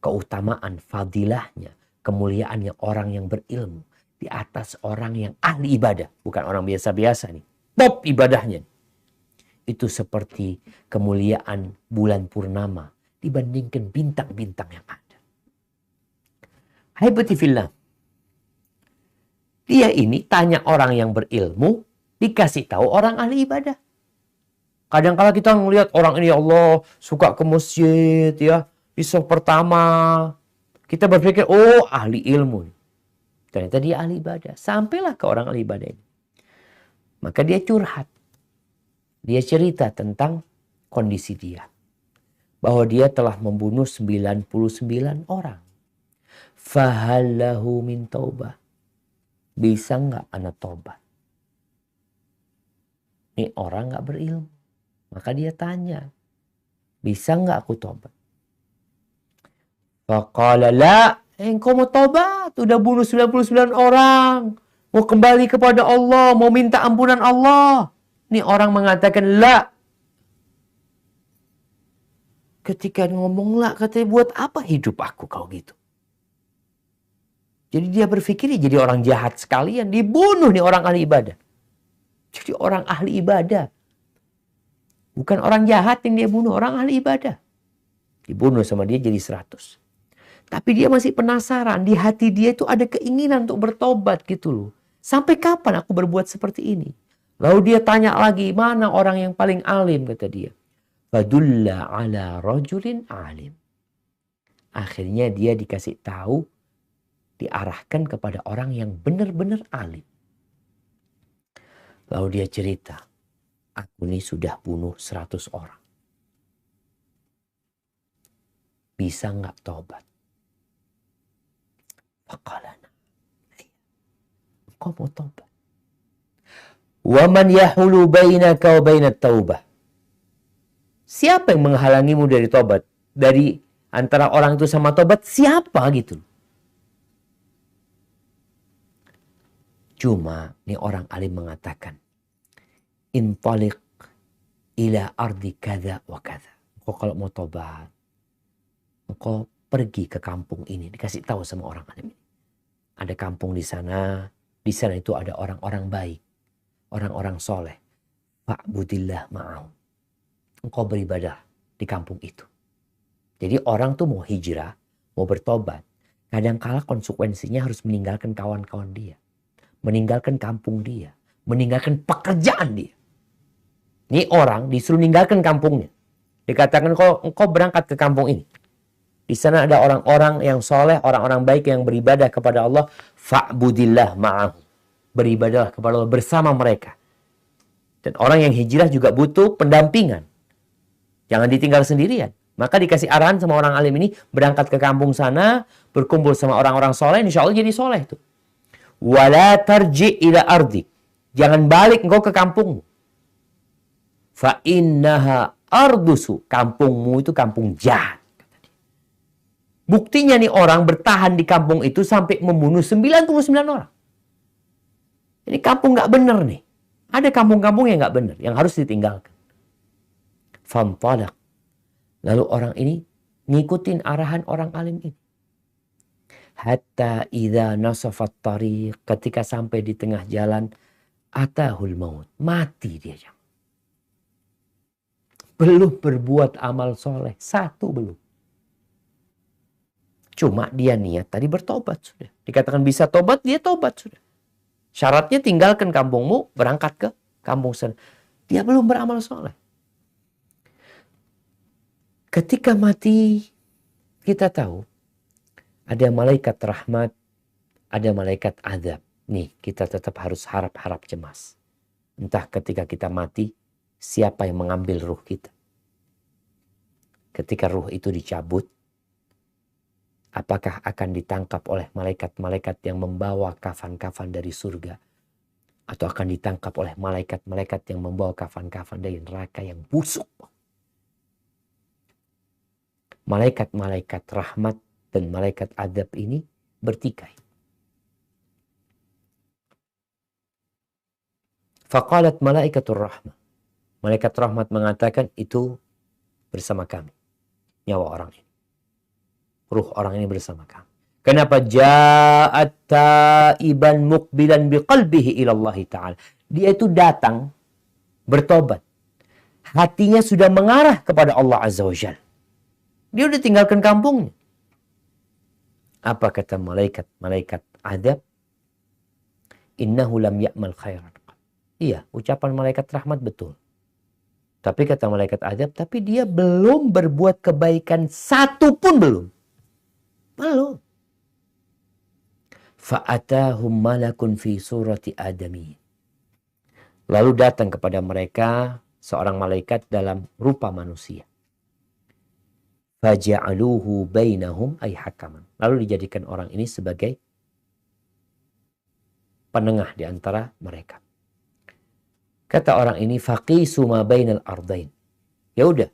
Keutamaan, fadilahnya, kemuliaannya orang yang berilmu di atas orang yang ahli ibadah. Bukan orang biasa-biasa nih. Top ibadahnya. Itu seperti kemuliaan bulan purnama dibandingkan bintang-bintang yang ada. Haibati fillah. Dia ini tanya orang yang berilmu, dikasih tahu orang ahli ibadah. Kadang-kala kita melihat orang ini ya Allah suka ke masjid ya. Di soft pertama kita berpikir oh ahli ilmu. Ternyata dia ahli ibadah. Sampailah ke orang ahli ibadah ini. Maka dia curhat. Dia cerita tentang kondisi dia. Bahwa dia telah membunuh 99 orang. Fahallahu min taubah. Bisa nggak anak tobat? Ini orang nggak berilmu. Maka dia tanya. Bisa nggak aku tobat? Faqala la. Engkau mau tobat? Udah bunuh 99 orang. Mau kembali kepada Allah. Mau minta ampunan Allah. Ini orang mengatakan la. Ketika ngomong la, katanya buat apa hidup aku kalau gitu? Jadi dia berpikir jadi orang jahat sekalian. Dibunuh nih orang ahli ibadah. Jadi orang ahli ibadah. Bukan orang jahat yang dia bunuh. Orang ahli ibadah. Dibunuh sama dia jadi 100. Tapi dia masih penasaran. Di hati dia itu ada keinginan untuk bertobat gitu loh. Sampai kapan aku berbuat seperti ini? Lalu dia tanya lagi. Mana orang yang paling alim kata dia. Fadulla ala rajulin alim. Akhirnya dia dikasih tahu. Diarahkan kepada orang yang benar-benar alim. Lalu dia cerita. Aku ini sudah bunuh 100 orang. Bisa nggak tobat? Fakalana. Engkau mau tobat. Waman yahulu bainaka wa bainat taubah. Siapa yang menghalangimu dari tobat? Dari antara orang itu sama tobat, siapa gitu? Cuma ini orang alim mengatakan. Intaliq ila ardi kada wa kada. Engkau kalau mau tobat. Engkau pergi ke kampung ini. Dikasih tahu sama orang alim ini. Ada kampung di sana. Di sana itu ada orang-orang baik. Orang-orang soleh. Fa'budillah ma'au. Engkau beribadah di kampung itu. Jadi orang tuh mau hijrah. Mau bertobat. Kadangkala konsekuensinya harus meninggalkan kawan-kawan dia, meninggalkan kampung dia, meninggalkan pekerjaan dia. Ini orang disuruh meninggalkan kampungnya. Dikatakan kalau engkau berangkat ke kampung ini, di sana ada orang-orang yang soleh, orang-orang baik yang beribadah kepada Allah. Fa'budillah ma'ahu. Beribadahlah kepada Allah bersama mereka. Dan orang yang hijrah juga butuh pendampingan. Jangan ditinggal sendirian. Maka dikasih arahan sama orang alim ini, berangkat ke kampung sana, berkumpul sama orang-orang soleh, insya Allah jadi soleh tuh. Wala tarji ila ardi. Jangan balik engkau ke kampungmu. Fa innaha ardusu. Kampungmu itu kampung jahat. Buktinya nih orang bertahan di kampung itu sampai membunuh 99 orang. Ini kampung nggak bener nih. Ada kampung-kampung yang nggak bener, yang harus ditinggalkan. Famtalaq. Lalu orang ini ngikutin arahan orang alim ini. Hatta idza nasafat tariq. Ketika sampai di tengah jalan, atahul maut. Mati dia. Belum berbuat amal soleh. Satu belum. Cuma dia niat tadi bertobat sudah. Dikatakan bisa tobat, dia tobat sudah. Syaratnya tinggalkan kampungmu, berangkat ke kampung sana. Dia belum beramal soleh. Ketika mati, kita tahu ada malaikat rahmat, ada malaikat azab. Nih, kita tetap harus harap-harap cemas. Entah ketika kita mati, siapa yang mengambil ruh kita. Ketika ruh itu dicabut, apakah akan ditangkap oleh malaikat-malaikat yang membawa kafan-kafan dari surga? Atau akan ditangkap oleh malaikat-malaikat yang membawa kafan-kafan dari neraka yang busuk? Malaikat-malaikat rahmat dan malaikat adab ini bertikai. Faqalat malaikatur rahmah. Malaikat rahmat mengatakan itu bersama kami. Nyawa orang ini. Ruh orang ini bersama kami. Kenapa? Ja'at ta'iban muqbilan biqalbihi ilallahi ta'ala. Dia itu datang bertobat. Hatinya sudah mengarah kepada Allah Azza wa Jalla. Dia udah tinggalkan kampungnya. Apa kata malaikat adab? Innahu lam ya'mal khairan. Iya, ucapan malaikat rahmat betul. Tapi kata malaikat adab, tapi dia belum berbuat kebaikan satu pun belum. Belum. Fa'atahum malakun fi surati adami. Lalu datang kepada mereka seorang malaikat dalam rupa manusia. Faja'aluhu bainahum ay hakaman. Lalu dijadikan orang ini sebagai penengah di antara mereka. Kata orang ini, faqisu ma bainal ardain. Ya udah,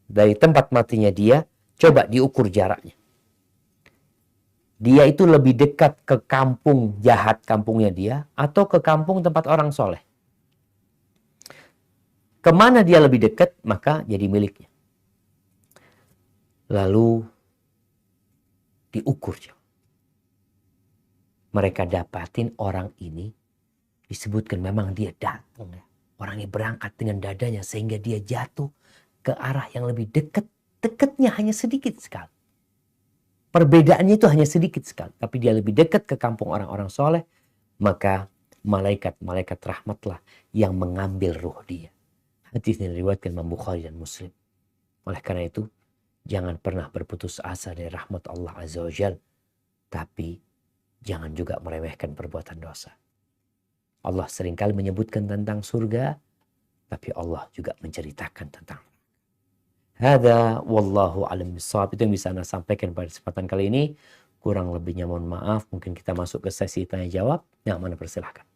dari tempat matinya dia, coba diukur jaraknya. Dia itu lebih dekat ke kampung jahat kampungnya dia, atau ke kampung tempat orang soleh. Kemana dia lebih dekat, maka jadi miliknya. Lalu diukur. Mereka dapatin orang ini, disebutkan memang dia datang. Orang ini berangkat dengan dadanya sehingga dia jatuh ke arah yang lebih dekat. Dekatnya hanya sedikit sekali. Perbedaannya itu hanya sedikit sekali. Tapi dia lebih dekat ke kampung orang-orang soleh. Maka malaikat-malaikat rahmatlah yang mengambil ruh dia. Hadis ini diriwayatkan Imam Bukhari dan Muslim. Oleh karena itu, jangan pernah berputus asa dari rahmat Allah Azza wa Jalla. Tapi jangan juga meremehkan perbuatan dosa. Allah seringkali menyebutkan tentang surga, tapi Allah juga menceritakan tentang hada wallahu alam bissawab. Itu yang bisa Anda sampaikan pada kesempatan kali ini. Kurang lebihnya mohon maaf. Mungkin kita masuk ke sesi tanya jawab. Yang mana persilahkan.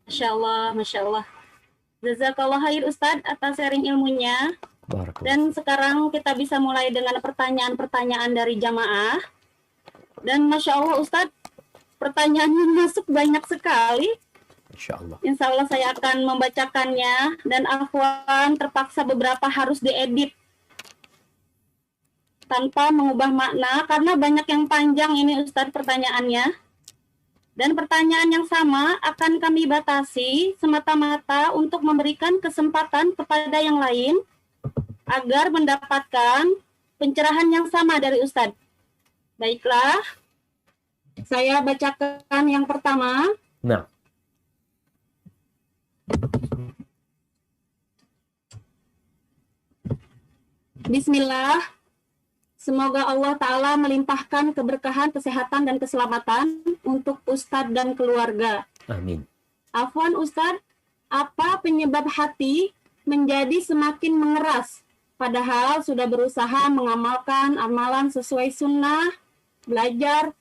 Masya Allah, Masya Allah. Jazakallah khair Ustadz atas sharing ilmunya. Dan sekarang kita bisa mulai dengan pertanyaan-pertanyaan dari jamaah. Dan Masya Allah Ustadz, pertanyaannya masuk banyak sekali. Insya Allah saya akan membacakannya. Dan akhwan terpaksa beberapa harus diedit tanpa mengubah makna. Karena banyak yang panjang ini Ustadz pertanyaannya. Dan pertanyaan yang sama akan kami batasi semata-mata untuk memberikan kesempatan kepada yang lain agar mendapatkan pencerahan yang sama dari Ustadz. Baiklah, saya bacakan yang pertama. Nah. Bismillah. Semoga Allah Ta'ala melimpahkan keberkahan, kesehatan, dan keselamatan untuk Ustadz dan keluarga. Amin. Afwan Ustadz, apa penyebab hati menjadi semakin mengeras? Padahal sudah berusaha mengamalkan amalan sesuai sunnah, belajar,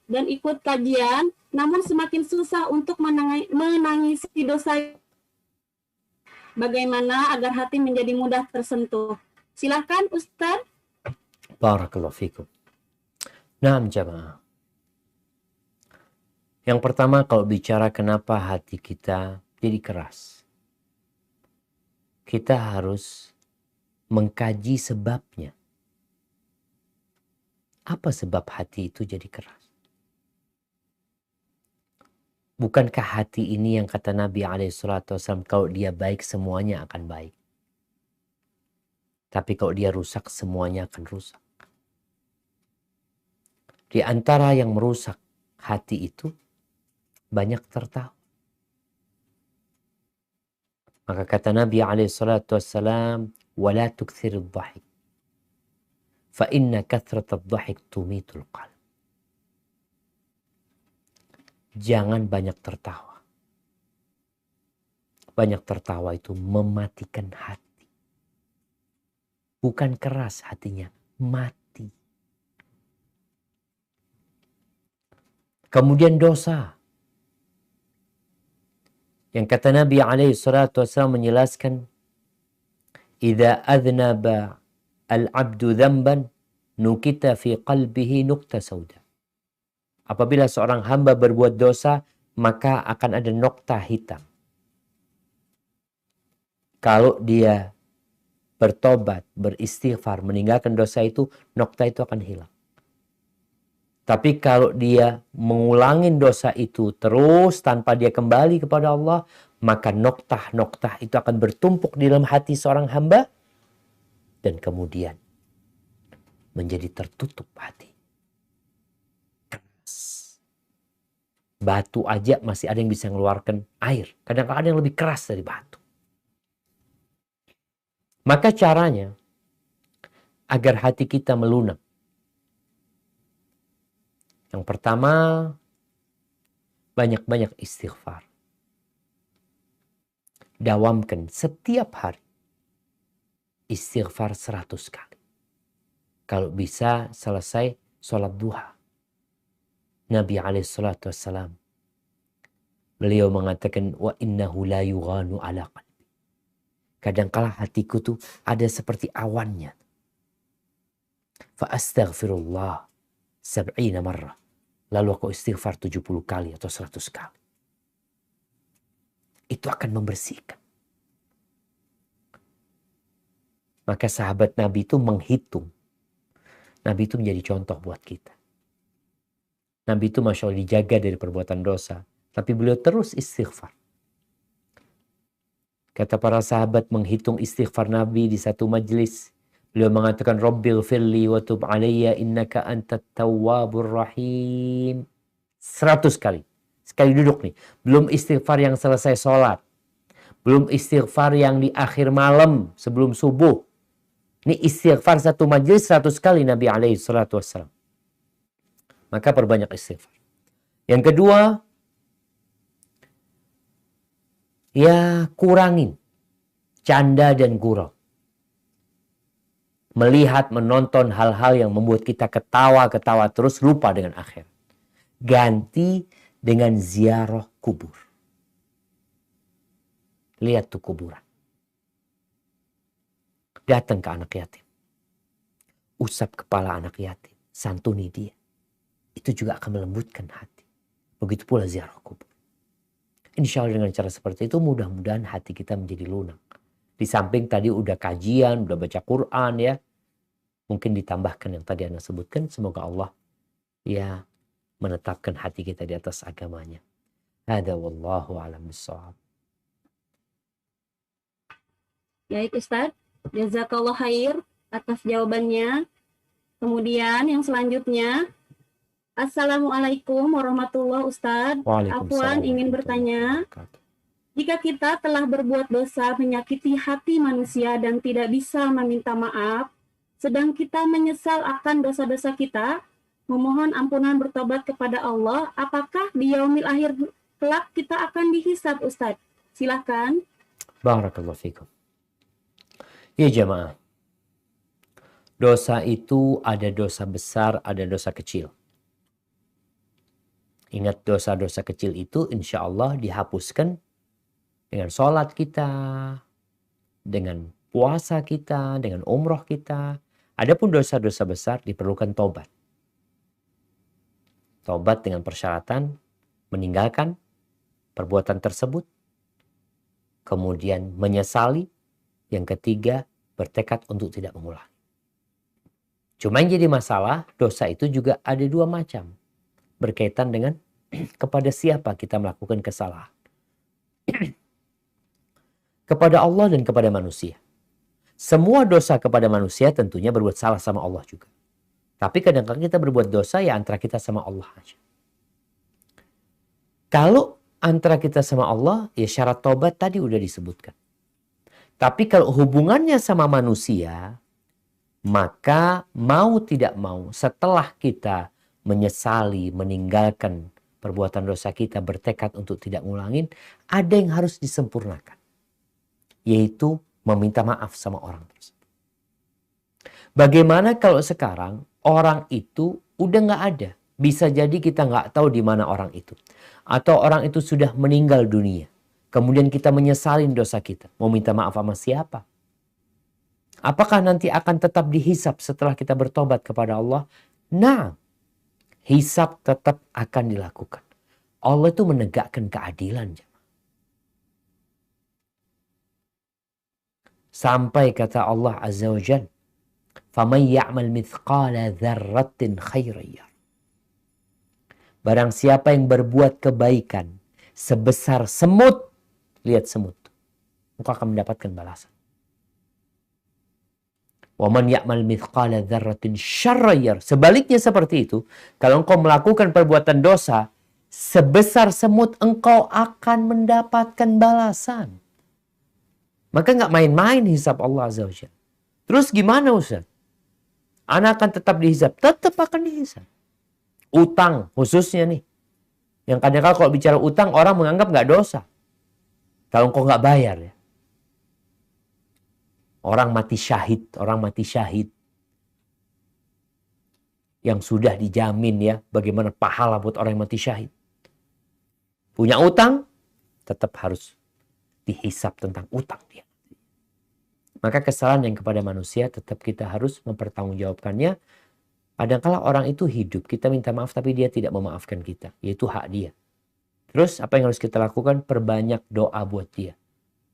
dan ikut kajian, namun semakin susah untuk menangisi dosa. Bagaimana agar hati menjadi mudah tersentuh? Silakan Ustadz. Barakallahu fikum. Nah, jamaah. Yang pertama, kalau bicara kenapa hati kita jadi keras, kita harus mengkaji sebabnya. Apa sebab hati itu jadi keras? Bukankah hati ini yang kata Nabi SAW, kalau dia baik semuanya akan baik. Tapi kalau dia rusak semuanya akan rusak. Di antara yang merusak hati itu banyak tertawa. Maka kata Nabi SAW, وَلَا تُكْثِرِ الضَّحِكِ فَإِنَّ كَثْرَةَ الضَّحِكِ تُمِيتُ الْقَلْبِ. Jangan banyak tertawa. Banyak tertawa itu mematikan hati. Bukan keras hatinya, mati. Kemudian dosa. Yang kata Nabi SAW menjelaskan, إِذَا أَذْنَبَ الْعَبْدُ ذَنْبًا نُكِتَ فِي قَلْبِهِ نُكْتَ سَوْدًا. Apabila seorang hamba berbuat dosa, maka akan ada nokta hitam. Kalau dia bertobat, beristighfar, meninggalkan dosa itu, nokta itu akan hilang. Tapi kalau dia mengulangi dosa itu terus tanpa dia kembali kepada Allah, maka noktah-noktah itu akan bertumpuk di dalam hati seorang hamba dan kemudian menjadi tertutup hati. Keras. Batu aja masih ada yang bisa mengeluarkan air. Kadang-kadang ada yang lebih keras dari batu. Maka caranya agar hati kita melunak. Yang pertama, banyak-banyak istighfar. Dawamkan setiap hari istighfar 100 kali. Kalau bisa selesai sholat duha. Nabi SAW, beliau mengatakan, wa innahu la yughanu ala qalbi. Kadangkala hatiku tuh ada seperti awannya. Fa astaghfirullah 70 marrah. Lalu aku istighfar 70 kali atau 100 kali. Itu akan membersihkan. Maka sahabat Nabi itu menghitung. Nabi itu menjadi contoh buat kita. Nabi itu Masya Allah dijaga dari perbuatan dosa. Tapi beliau terus istighfar. Kata para sahabat menghitung istighfar Nabi di satu majlis. Beliau mengatakan, Rabbil firli wa tub alayya innaka antat tawwabur rahim. 100 kali. Sekali duduk nih. Belum istighfar yang selesai sholat. Belum istighfar yang di akhir malam sebelum subuh. Ini istighfar satu majlis 100 kali Nabi SAW. Maka perbanyak istighfar. Yang kedua, ya kurangin canda dan gurau. Melihat, menonton hal-hal yang membuat kita ketawa-ketawa terus lupa dengan akhirat. Ganti dengan ziarah kubur. Lihat tuh kuburan. Datang ke anak yatim. Usap kepala anak yatim. Santuni dia. Itu juga akan melembutkan hati. Begitu pula ziarah kubur. Insya Allah dengan cara seperti itu mudah-mudahan hati kita menjadi lunak. Di samping tadi udah kajian, udah baca Quran ya. Mungkin ditambahkan yang tadi Anda sebutkan. Semoga Allah ya menetapkan hati kita di atas agamanya. Hada wallahu a'lam bishawab. Baik Ustadz, jazakallah khair atas jawabannya. Kemudian yang selanjutnya, Assalamualaikum warahmatullahi Ustadz. Waalaikumsalam Afwan ingin bertanya, jika kita telah berbuat dosa menyakiti hati manusia dan tidak bisa meminta maaf, sedang kita menyesal akan dosa-dosa kita, memohon ampunan bertobat kepada Allah, apakah di yaumil akhir kelak kita akan dihisab, Ustadz? Silahkan. Barakallahu fikum. Ya jamaah, dosa itu ada dosa besar, ada dosa kecil. Ingat, dosa-dosa kecil itu insya Allah dihapuskan dengan sholat kita, dengan puasa kita, dengan umroh kita. Adapun dosa-dosa besar diperlukan tobat. Tobat dengan persyaratan meninggalkan perbuatan tersebut, kemudian menyesali, yang ketiga bertekad untuk tidak mengulang. Cuma yang jadi masalah, dosa itu juga ada dua macam, berkaitan dengan kepada siapa kita melakukan kesalahan. Kepada Allah dan kepada manusia. Semua dosa kepada manusia tentunya berbuat salah sama Allah juga. Tapi kadang-kadang kita berbuat dosa ya antara kita sama Allah aja. Kalau antara kita sama Allah, ya syarat taubat tadi udah disebutkan. Tapi kalau hubungannya sama manusia, maka mau tidak mau setelah kita menyesali, meninggalkan perbuatan dosa kita, bertekad untuk tidak ngulangin, ada yang harus disempurnakan. Yaitu meminta maaf sama orang tersebut. Bagaimana kalau sekarang orang itu udah nggak ada? Bisa jadi kita nggak tahu di mana orang itu. Atau orang itu sudah meninggal dunia. Kemudian kita menyesalin dosa kita. Mau minta maaf sama siapa? Apakah nanti akan tetap dihisab setelah kita bertobat kepada Allah? Nah, hisab tetap akan dilakukan. Allah itu menegakkan keadilan. Sampai kata Allah Azza wa Jalla, فَمَنْ يَعْمَلْ مِثْقَالَ ذَرَّةٍ خَيْرًا يَرَهُ. Barang siapa yang berbuat kebaikan sebesar semut, lihat semut, maka akan mendapatkan balasan. وَمَنْ يَعْمَلْ مِثْقَالَ ذَرَّةٍ شَرًّا يَرَهُ. Sebaliknya seperti itu, kalau engkau melakukan perbuatan dosa sebesar semut, engkau akan mendapatkan balasan. Maka nggak main-main hisab Allah Azza wa Jalla. Terus gimana Ustaz? Anak akan tetap dihisab? Tetap akan dihisab. Utang khususnya nih. Yang kadang-kadang kalau bicara utang orang menganggap nggak dosa. Kalau engkau nggak bayar ya. Orang mati syahid. Yang sudah dijamin ya bagaimana pahala buat orang yang mati syahid. Punya utang, tetap harus dihisab tentang utang dia. Maka kesalahan yang kepada manusia tetap kita harus mempertanggungjawabkannya. Kadang-kala orang itu hidup, kita minta maaf tapi dia tidak memaafkan kita. Yaitu hak dia. Terus apa yang harus kita lakukan? Perbanyak doa buat dia.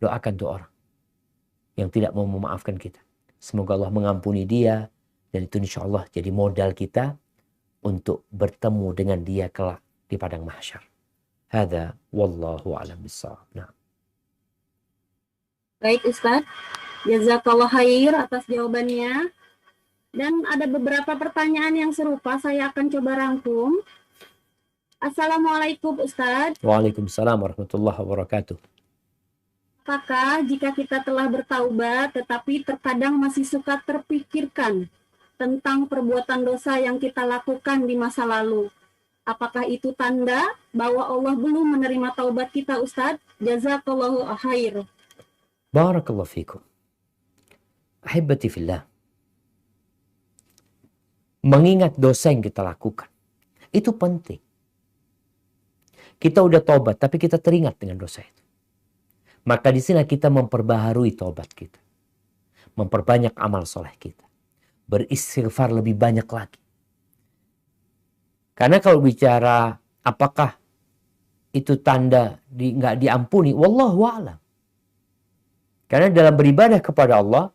Doakan tuh orang yang tidak mau memaafkan kita. Semoga Allah mengampuni dia. Dan itu insya Allah jadi modal kita untuk bertemu dengan dia kelak di padang mahsyar. Hadza wallahu a'lam bissawab. Nah. Baik Ustadz, jazakallah khair atas jawabannya. Dan ada beberapa pertanyaan yang serupa, saya akan coba rangkum. Assalamualaikum Ustadz. Waalaikumsalam warahmatullahi wabarakatuh. Apakah jika kita telah bertaubat tetapi terkadang masih suka terpikirkan tentang perbuatan dosa yang kita lakukan di masa lalu, apakah itu tanda bahwa Allah belum menerima taubat kita Ustadz? Jazakallahu khair. Barakallahu fikum. Ahibati fillah. Mengingat dosa yang kita lakukan. Itu penting. Kita udah taubat tapi kita teringat dengan dosa itu. Maka di sini kita memperbaharui taubat kita. Memperbanyak amal soleh kita. Beristighfar lebih banyak lagi. Karena kalau bicara apakah itu tanda nggak diampuni, wallahu a'lam. Karena dalam beribadah kepada Allah,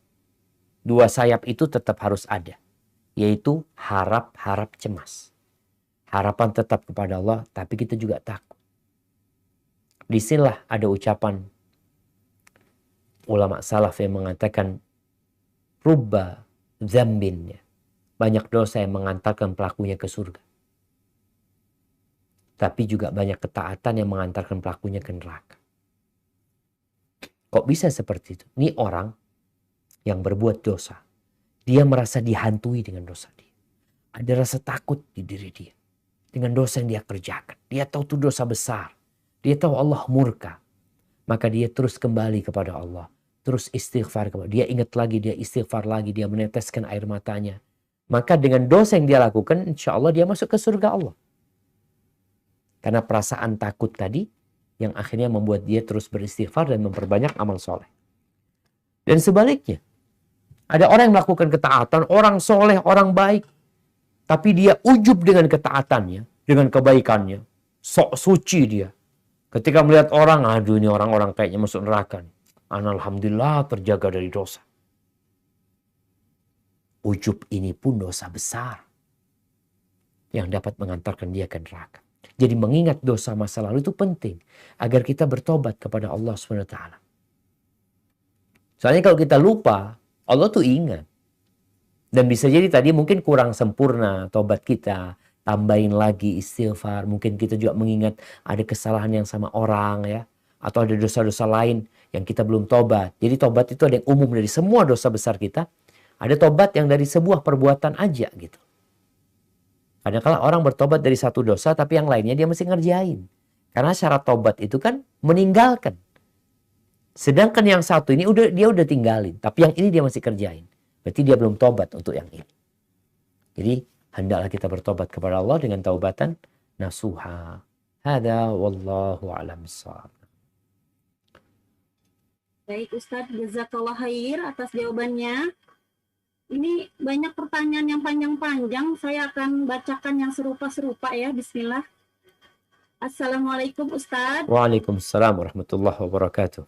dua sayap itu tetap harus ada. Yaitu harap-harap cemas. Harapan tetap kepada Allah, tapi kita juga takut. Disinilah ada ucapan ulama salaf yang mengatakan, rubba dzambin, banyak dosa yang mengantarkan pelakunya ke surga. tapi juga banyak ketaatan yang mengantarkan pelakunya ke neraka. Kok bisa seperti itu? Ini orang yang berbuat dosa. Dia merasa dihantui dengan dosa dia. Ada rasa takut di diri dia dengan dosa yang dia kerjakan. Dia tahu itu dosa besar. Dia tahu Allah murka. Maka dia terus kembali kepada Allah. Terus istighfar kepada dia. Ingat lagi, dia istighfar lagi. Dia meneteskan air matanya. Maka dengan dosa yang dia lakukan, insya Allah dia masuk ke surga Allah. Karena perasaan takut tadi yang akhirnya membuat dia terus beristighfar dan memperbanyak amal soleh. Dan sebaliknya, ada orang yang melakukan ketaatan, orang soleh, orang baik. Tapi dia ujub dengan ketaatannya, dengan kebaikannya. Sok suci dia. Ketika melihat orang, aduh ini orang-orang kayaknya masuk neraka. Alhamdulillah terjaga dari dosa. Ujub ini pun dosa besar. Yang dapat mengantarkan dia ke neraka. Jadi mengingat dosa masa lalu itu penting. Agar kita bertobat kepada Allah SWT. Soalnya kalau kita lupa, Allah tuh ingat. Dan bisa jadi tadi mungkin kurang sempurna tobat kita. Tambahin lagi istighfar. Mungkin kita juga mengingat ada kesalahan yang sama orang ya. Atau ada dosa-dosa lain yang kita belum tobat. Jadi tobat itu ada yang umum dari semua dosa besar kita. Ada tobat yang dari sebuah perbuatan aja gitu. Kadang-kadang orang bertobat dari satu dosa tapi yang lainnya dia mesti ngerjain. Karena syarat tobat itu kan meninggalkan. Sedangkan yang satu ini dia udah tinggalin. Tapi yang ini dia masih kerjain. Berarti dia belum tobat untuk yang ini. Jadi hendaklah kita bertobat kepada Allah dengan taubatan nasuha. Hada wallahu a'lam bissawab. Baik Ustadz, jazakallah khair atas jawabannya. Ini banyak pertanyaan yang panjang-panjang. Saya akan bacakan yang serupa-serupa ya. Bismillah. Assalamualaikum Ustadz. Waalaikumsalam warahmatullahi wabarakatuh.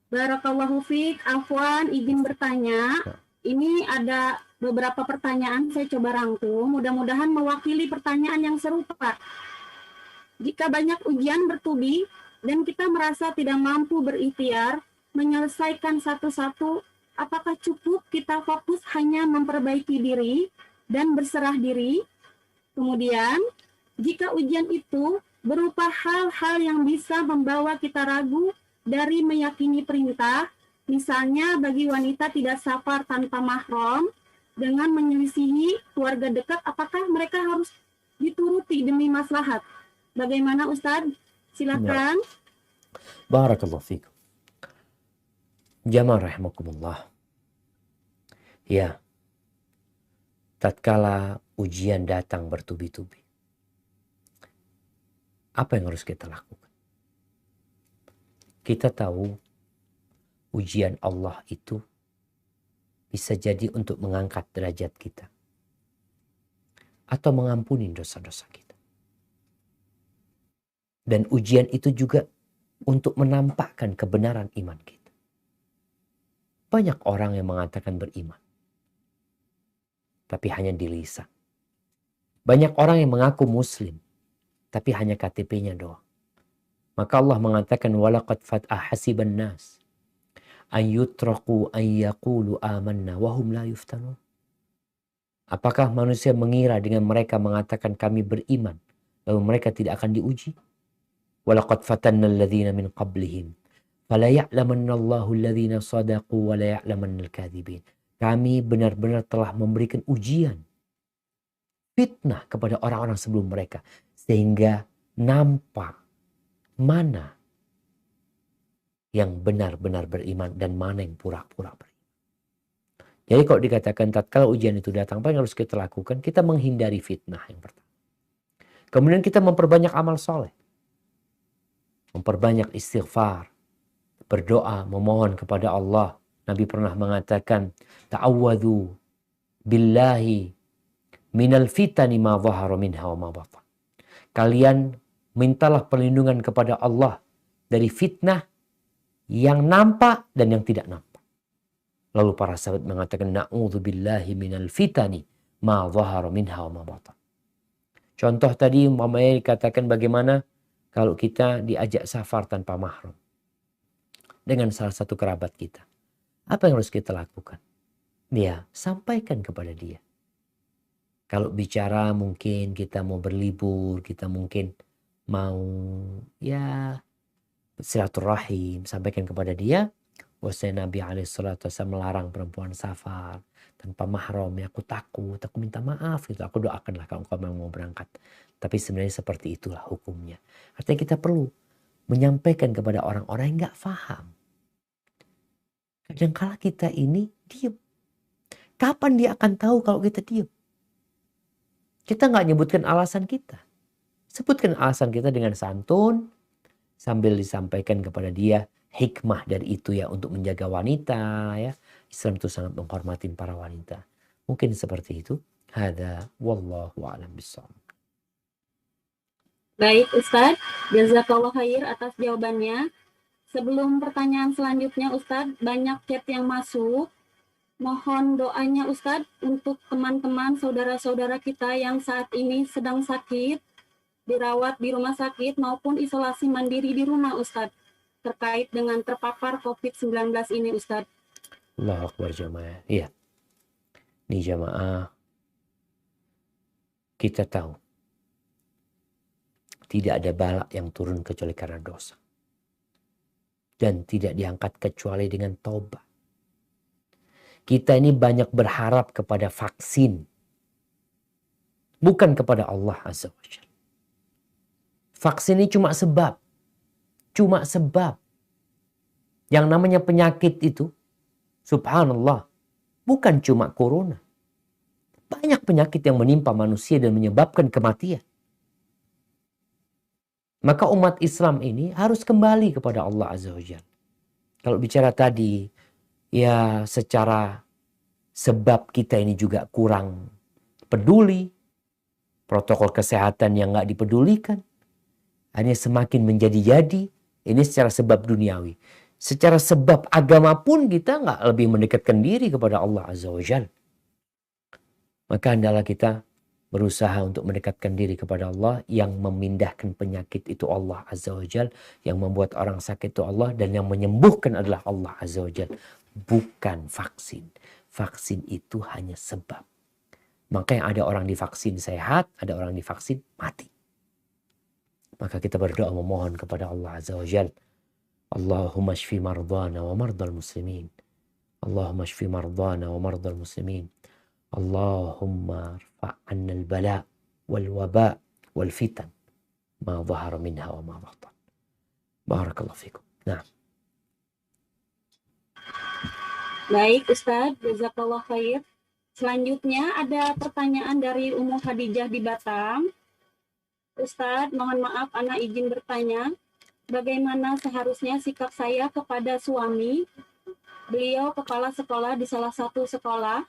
Barakallahu fiik. Afwan, izin bertanya. Ini ada beberapa pertanyaan saya coba rangkum. Mudah-mudahan mewakili pertanyaan yang serupa. Jika banyak ujian bertubi dan kita merasa tidak mampu berikhtiar menyelesaikan satu-satu, apakah cukup kita fokus hanya memperbaiki diri dan berserah diri? Kemudian, jika ujian itu berupa hal-hal yang bisa membawa kita ragu dari meyakini perintah, misalnya bagi wanita tidak safar tanpa mahram dengan menyelisihi keluarga dekat, apakah mereka harus dituruti demi maslahat? Bagaimana Ustadz? Silakan. Barakallahu fikum. Jamaah rahimakumullah. Ya, tatkala ujian datang bertubi-tubi, apa yang harus kita lakukan? Kita tahu ujian Allah itu bisa jadi untuk mengangkat derajat kita atau mengampuni dosa-dosa kita. Dan ujian itu juga untuk menampakkan kebenaran iman kita. Banyak orang yang mengatakan beriman, tapi hanya di lisan. Banyak orang yang mengaku muslim, tapi hanya KTP-nya doang. Maka Allah mengatakan, walaqad hasiban nas an yutraku an yaqulu amanna wahum la yuftanun. Apakah manusia mengira dengan mereka mengatakan kami beriman, lalu mereka tidak akan diuji? Walaqad fatanna alladhina min qablihim fala ya'lamanna Allahu alladhina sadaqu wa la ya'lamanna al-kadhibin. Kami benar-benar telah memberikan ujian, fitnah kepada orang-orang sebelum mereka, sehingga nampak mana yang benar-benar beriman dan mana yang pura-pura beriman. Jadi kalau dikatakan tatkala ujian itu datang, apa yang harus kita lakukan? Kita menghindari fitnah yang pertama. Kemudian kita memperbanyak amal soleh. Memperbanyak istighfar, berdoa, memohon kepada Allah. Nabi pernah mengatakan, ta'awwadhu billahi minal fitani ma dhahara minha wa ma batan. Kalian mintalah perlindungan kepada Allah dari fitnah yang nampak dan yang tidak nampak. Lalu para sahabat mengatakan, na'udzu billahi minal fitani ma dhahara minha wa ma batan. Contoh tadi umpamanya dikatakan bagaimana kalau kita diajak safar tanpa mahram dengan salah satu kerabat kita. Apa yang harus kita lakukan? Dia sampaikan kepada dia Kalau bicara mungkin kita mau berlibur, kita mungkin mau ya silaturahim, sampaikan kepada dia bahwasanya Nabi SAW melarang perempuan safar tanpa mahram, ya aku takut, aku minta maaf gitu, aku doakanlah kalau engkau memang mau berangkat. Tapi sebenarnya seperti itulah hukumnya. Artinya kita perlu menyampaikan kepada orang-orang yang nggak paham. Kadangkala kita ini diam. Kapan dia akan tahu kalau kita diam? Kita nggak nyebutkan alasan kita. Sebutkan alasan kita dengan santun, sambil disampaikan kepada dia hikmah dari itu ya untuk menjaga wanita ya. Islam itu sangat menghormati para wanita. Mungkin seperti itu. Hada wallahu a'lam bishawab. Baik Ustadz, jazakallah khair atas jawabannya. Sebelum pertanyaan selanjutnya Ustadz, banyak chat yang masuk. Mohon doanya Ustadz untuk teman-teman saudara-saudara kita yang saat ini sedang sakit, dirawat di rumah sakit maupun isolasi mandiri di rumah Ustadz, terkait dengan terpapar COVID-19 ini Ustadz. Allahu Akbar jamaah. Iya. Ini jamaah, kita tahu tidak ada bala yang turun kecuali karena dosa. Dan tidak diangkat kecuali dengan taubat. Kita ini banyak berharap kepada vaksin. Bukan kepada Allah Azza wa Jalla. Vaksin ini cuma sebab. Cuma sebab. Yang namanya penyakit itu, subhanallah, bukan cuma corona. Banyak penyakit yang menimpa manusia dan menyebabkan kematian. Maka umat Islam ini harus kembali kepada Allah Azza wa Jalla. Kalau bicara tadi, ya secara sebab kita ini juga kurang peduli. Protokol kesehatan yang gak dipedulikan. Hanya semakin menjadi-jadi. Ini secara sebab duniawi. Secara sebab agama pun kita gak lebih mendekatkan diri kepada Allah Azza wa Jalla. Maka hendaklah kita berusaha untuk mendekatkan diri kepada Allah. Yang memindahkan penyakit itu Allah Azza wa Jalla. Yang membuat orang sakit itu Allah. Dan yang menyembuhkan adalah Allah Azza wa Jalla. Bukan vaksin. Vaksin itu hanya sebab. Makanya ada orang divaksin sehat, ada orang divaksin mati. Maka kita berdoa memohon kepada Allah Azza wa Jalla. Allahumma shfi mardana wa mardal muslimin. Allahumma shfi mardana wa mardal muslimin. Allahumma rfa'anna al-bala wal waba wal fitan. Ma zahara minha wa ma batan. Barakallahu fikum. Nah. Baik Ustadz, jazakallah khair. Selanjutnya ada pertanyaan dari Ummu Khadijah di Batam. Ustadz, mohon maaf Ana izin bertanya, bagaimana seharusnya sikap saya kepada suami? Beliau kepala sekolah di salah satu sekolah.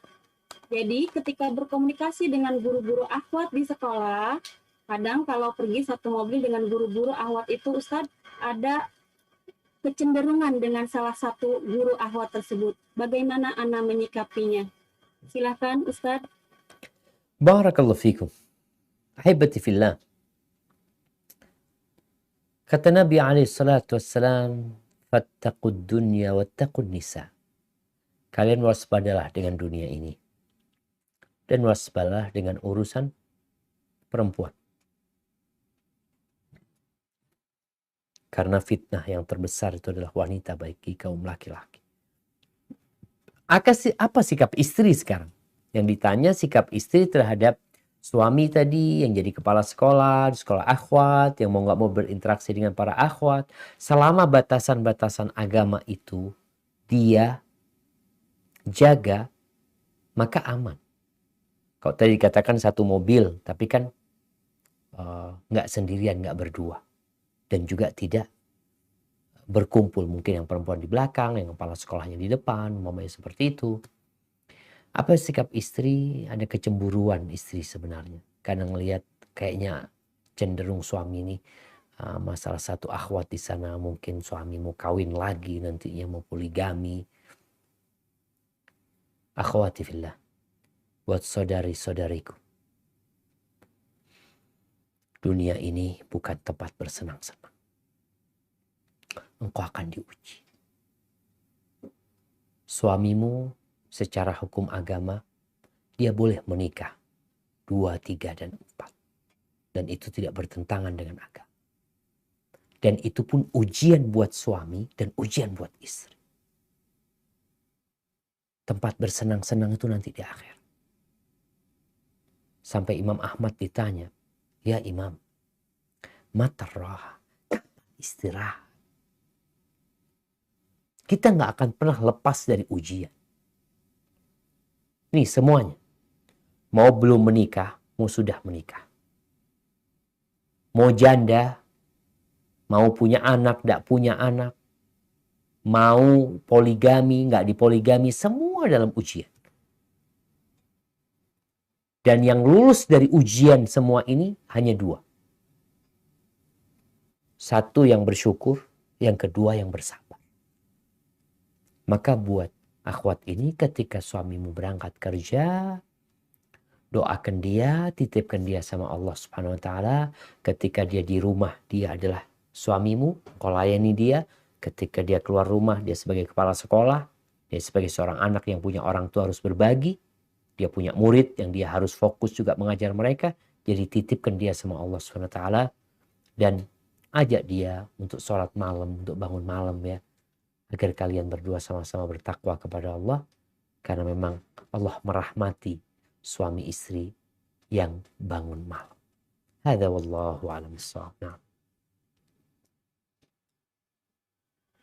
Jadi ketika berkomunikasi dengan guru-guru akhwat di sekolah, kadang kalau pergi satu mobil dengan guru-guru akhwat itu Ustadz, ada kecenderungan dengan salah satu guru akhwat tersebut. Bagaimana Ana menyikapinya? Silakan Ustadz. Barakallahu fikum. Ahibati fillah. Kata Nabi SAW, fattaqud dunya wattaqun nisa. Kalian waspadalah dengan dunia ini. Dan waspadalah dengan urusan perempuan. Karena fitnah yang terbesar itu adalah wanita bagi kaum laki-laki. Apa sikap istri sekarang? Yang ditanya sikap istri terhadap suami tadi yang jadi kepala sekolah, di sekolah akhwat, yang mau gak mau berinteraksi dengan para akhwat. Selama batasan-batasan agama itu dia jaga, maka aman. Kalau tadi dikatakan satu mobil, tapi kan gak sendirian, gak berdua. Dan juga tidak berkumpul. Mungkin yang perempuan di belakang, yang kepala sekolahnya di depan, mamanya seperti itu. Apa sikap istri? Ada kecemburuan istri sebenarnya. Karena ngelihat kayaknya cenderung suami ini masalah satu akhwat di sana, mungkin suami mau kawin lagi, nantinya mau poligami. Akhwati fillah, buat saudari-saudariku, dunia ini bukan tempat bersenang-senang. Engkau akan diuji. Suamimu secara hukum agama, dia boleh menikah 2 2, 3, dan 4. Dan itu tidak bertentangan dengan agama. Dan itu pun ujian buat suami dan ujian buat istri. Tempat bersenang-senang itu nanti di akhir. Sampai Imam Ahmad ditanya, ya Imam, matarrah, istirahat. Kita nggak akan pernah lepas dari ujian. Nih semuanya. Mau belum menikah, mau sudah menikah. Mau janda, mau punya anak, nggak punya anak. Mau poligami, nggak dipoligami, semua dalam ujian. Dan yang lulus dari ujian semua ini hanya 2. Satu yang bersyukur, yang kedua yang bersabar. Maka buat akhwat ini ketika suamimu berangkat kerja, doakan dia, titipkan dia sama Allah Subhanahu wa taala. Ketika dia di rumah, dia adalah suamimu, kau layani dia. Ketika dia keluar rumah, dia sebagai kepala sekolah, dia sebagai seorang anak yang punya orang tua harus berbagi. Dia punya murid yang dia harus fokus juga mengajar mereka. Jadi titipkan dia sama Allah Subhanahu wa taala dan ajak dia untuk sholat malam, untuk bangun malam ya. Agar kalian berdua sama-sama bertakwa kepada Allah. Karena memang Allah merahmati suami istri yang bangun malam. Hadza wallahu a'lam bissawab. Nah.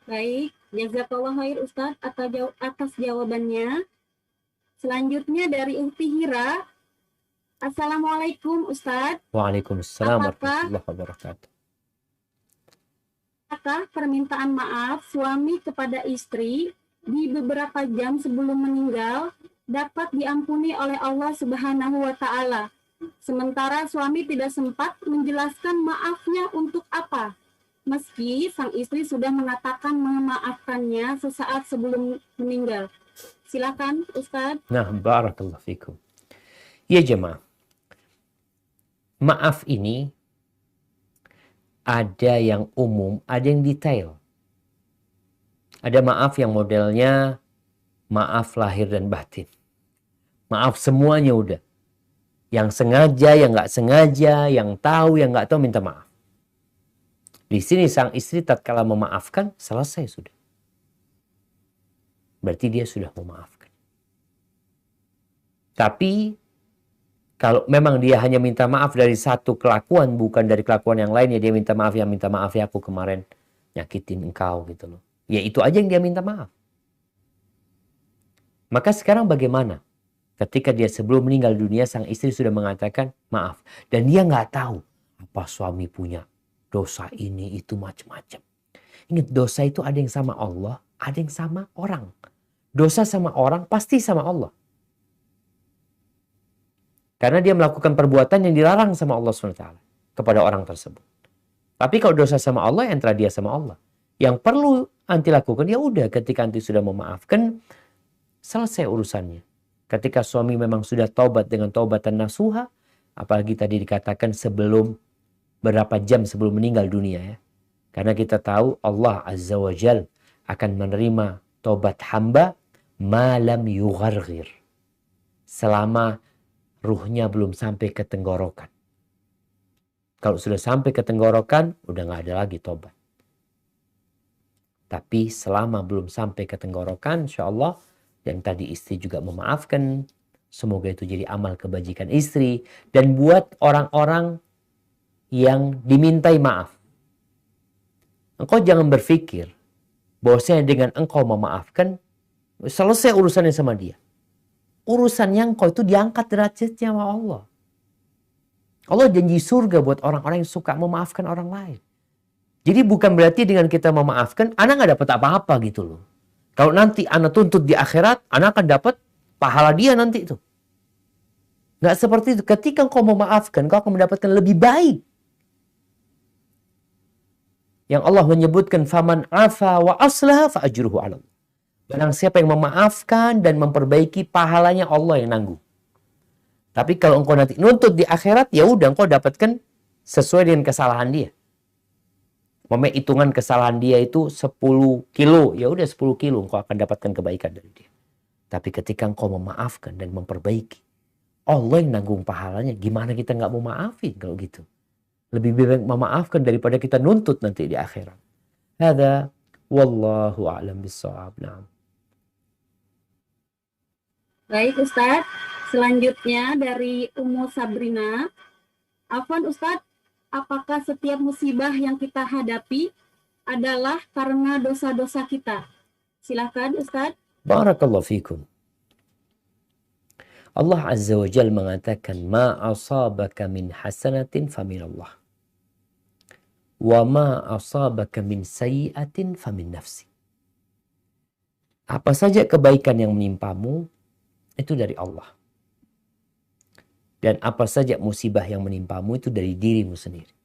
Baik, jazakallah khair Ustaz atas jawabannya. Selanjutnya dari Ukti Hira. Assalamualaikum Ustaz. Waalaikumsalam warahmatullahi wabarakatuh. Apakah permintaan maaf suami kepada istri di beberapa jam sebelum meninggal dapat diampuni oleh Allah Subhanahu wa taala? Sementara suami tidak sempat menjelaskan maafnya untuk apa, meski sang istri sudah mengatakan memaafkannya sesaat sebelum meninggal. Silakan Ustaz. Nah, barakallahu fikum. Ya jemaah, maaf ini ada yang umum, ada yang detail. Ada maaf yang modelnya maaf lahir dan batin. Maaf semuanya udah. Yang sengaja, yang nggak sengaja, yang tahu, yang nggak tahu minta maaf. Di sini sang istri tatkala memaafkan, selesai sudah. Berarti dia sudah memaafkan. Tapi kalau memang dia hanya minta maaf dari satu kelakuan, bukan dari kelakuan yang lain, ya dia minta maaf ya aku kemarin nyakitin engkau gitu loh. Ya itu aja yang dia minta maaf. Maka sekarang bagaimana? Ketika dia sebelum meninggal dunia, sang istri sudah mengatakan maaf. Dan dia nggak tahu apa suami punya dosa ini, itu macam-macam. Ingat, dosa itu ada yang sama Allah, ada yang sama orang. Dosa sama orang pasti sama Allah. Karena dia melakukan perbuatan yang dilarang sama Allah SWT kepada orang tersebut. Tapi kalau dosa sama Allah, antara dia sama Allah. Yang perlu anti lakukan, ya udah ketika anti sudah memaafkan, selesai urusannya. Ketika suami memang sudah taubat dengan taubatan nasuha, apalagi tadi dikatakan sebelum berapa jam sebelum meninggal dunia ya. Karena kita tahu Allah Azza wa Jal akan menerima taubat hamba malam yugharghir. Selama ruhnya belum sampai ke tenggorokan. Kalau sudah sampai ke tenggorokan, udah nggak ada lagi tobat. Tapi selama belum sampai ke tenggorokan, insya Allah, yang tadi istri juga memaafkan, semoga itu jadi amal kebajikan istri. Dan buat orang-orang yang dimintai maaf, engkau jangan berpikir bahwasanya dengan engkau memaafkan, selesai urusannya sama dia. Urusannya engkau itu diangkat derajatnya sama Allah. Allah janji surga buat orang-orang yang suka memaafkan orang lain. Jadi bukan berarti dengan kita memaafkan, anak nggak dapat apa-apa gitu loh. Kalau nanti anak tuntut di akhirat, anak akan dapat pahala dia nanti itu. Nggak seperti itu. Ketika engkau memaafkan, engkau akan mendapatkan lebih baik. Yang Allah menyebutkan, faman afa wa aslaha fa ajruhu 'ala Allah. Barang siapa yang memaafkan dan memperbaiki, pahalanya Allah yang nanggung. Tapi kalau engkau nanti nuntut di akhirat, ya udah engkau dapatkan sesuai dengan kesalahan dia. Hitungan kesalahan dia itu 10 kilo, ya udah 10 kilo engkau akan dapatkan kebaikan dari dia. Tapi ketika engkau memaafkan dan memperbaiki, Allah yang nanggung pahalanya. Gimana kita nggak mau maafin kalau gitu? Lebih baik memaafkan daripada kita nuntut nanti di akhirat. Hada wallahu a'lam bissawab. Na'am. Baik Ustadz, selanjutnya dari Ummu Sabrina. Afwan Ustadz, apakah setiap musibah yang kita hadapi adalah karena dosa-dosa kita? Silakan Ustadz. Barakallahu fikum. Allah Azza wa Jalla mengatakan, ma asabaka min hasanatin faminallah. Wa ma asabaka min sayyi'atin famin nafsi. Apa saja kebaikan yang menimpamu, itu dari Allah. Dan apa saja musibah yang menimpamu, itu dari dirimu sendiri.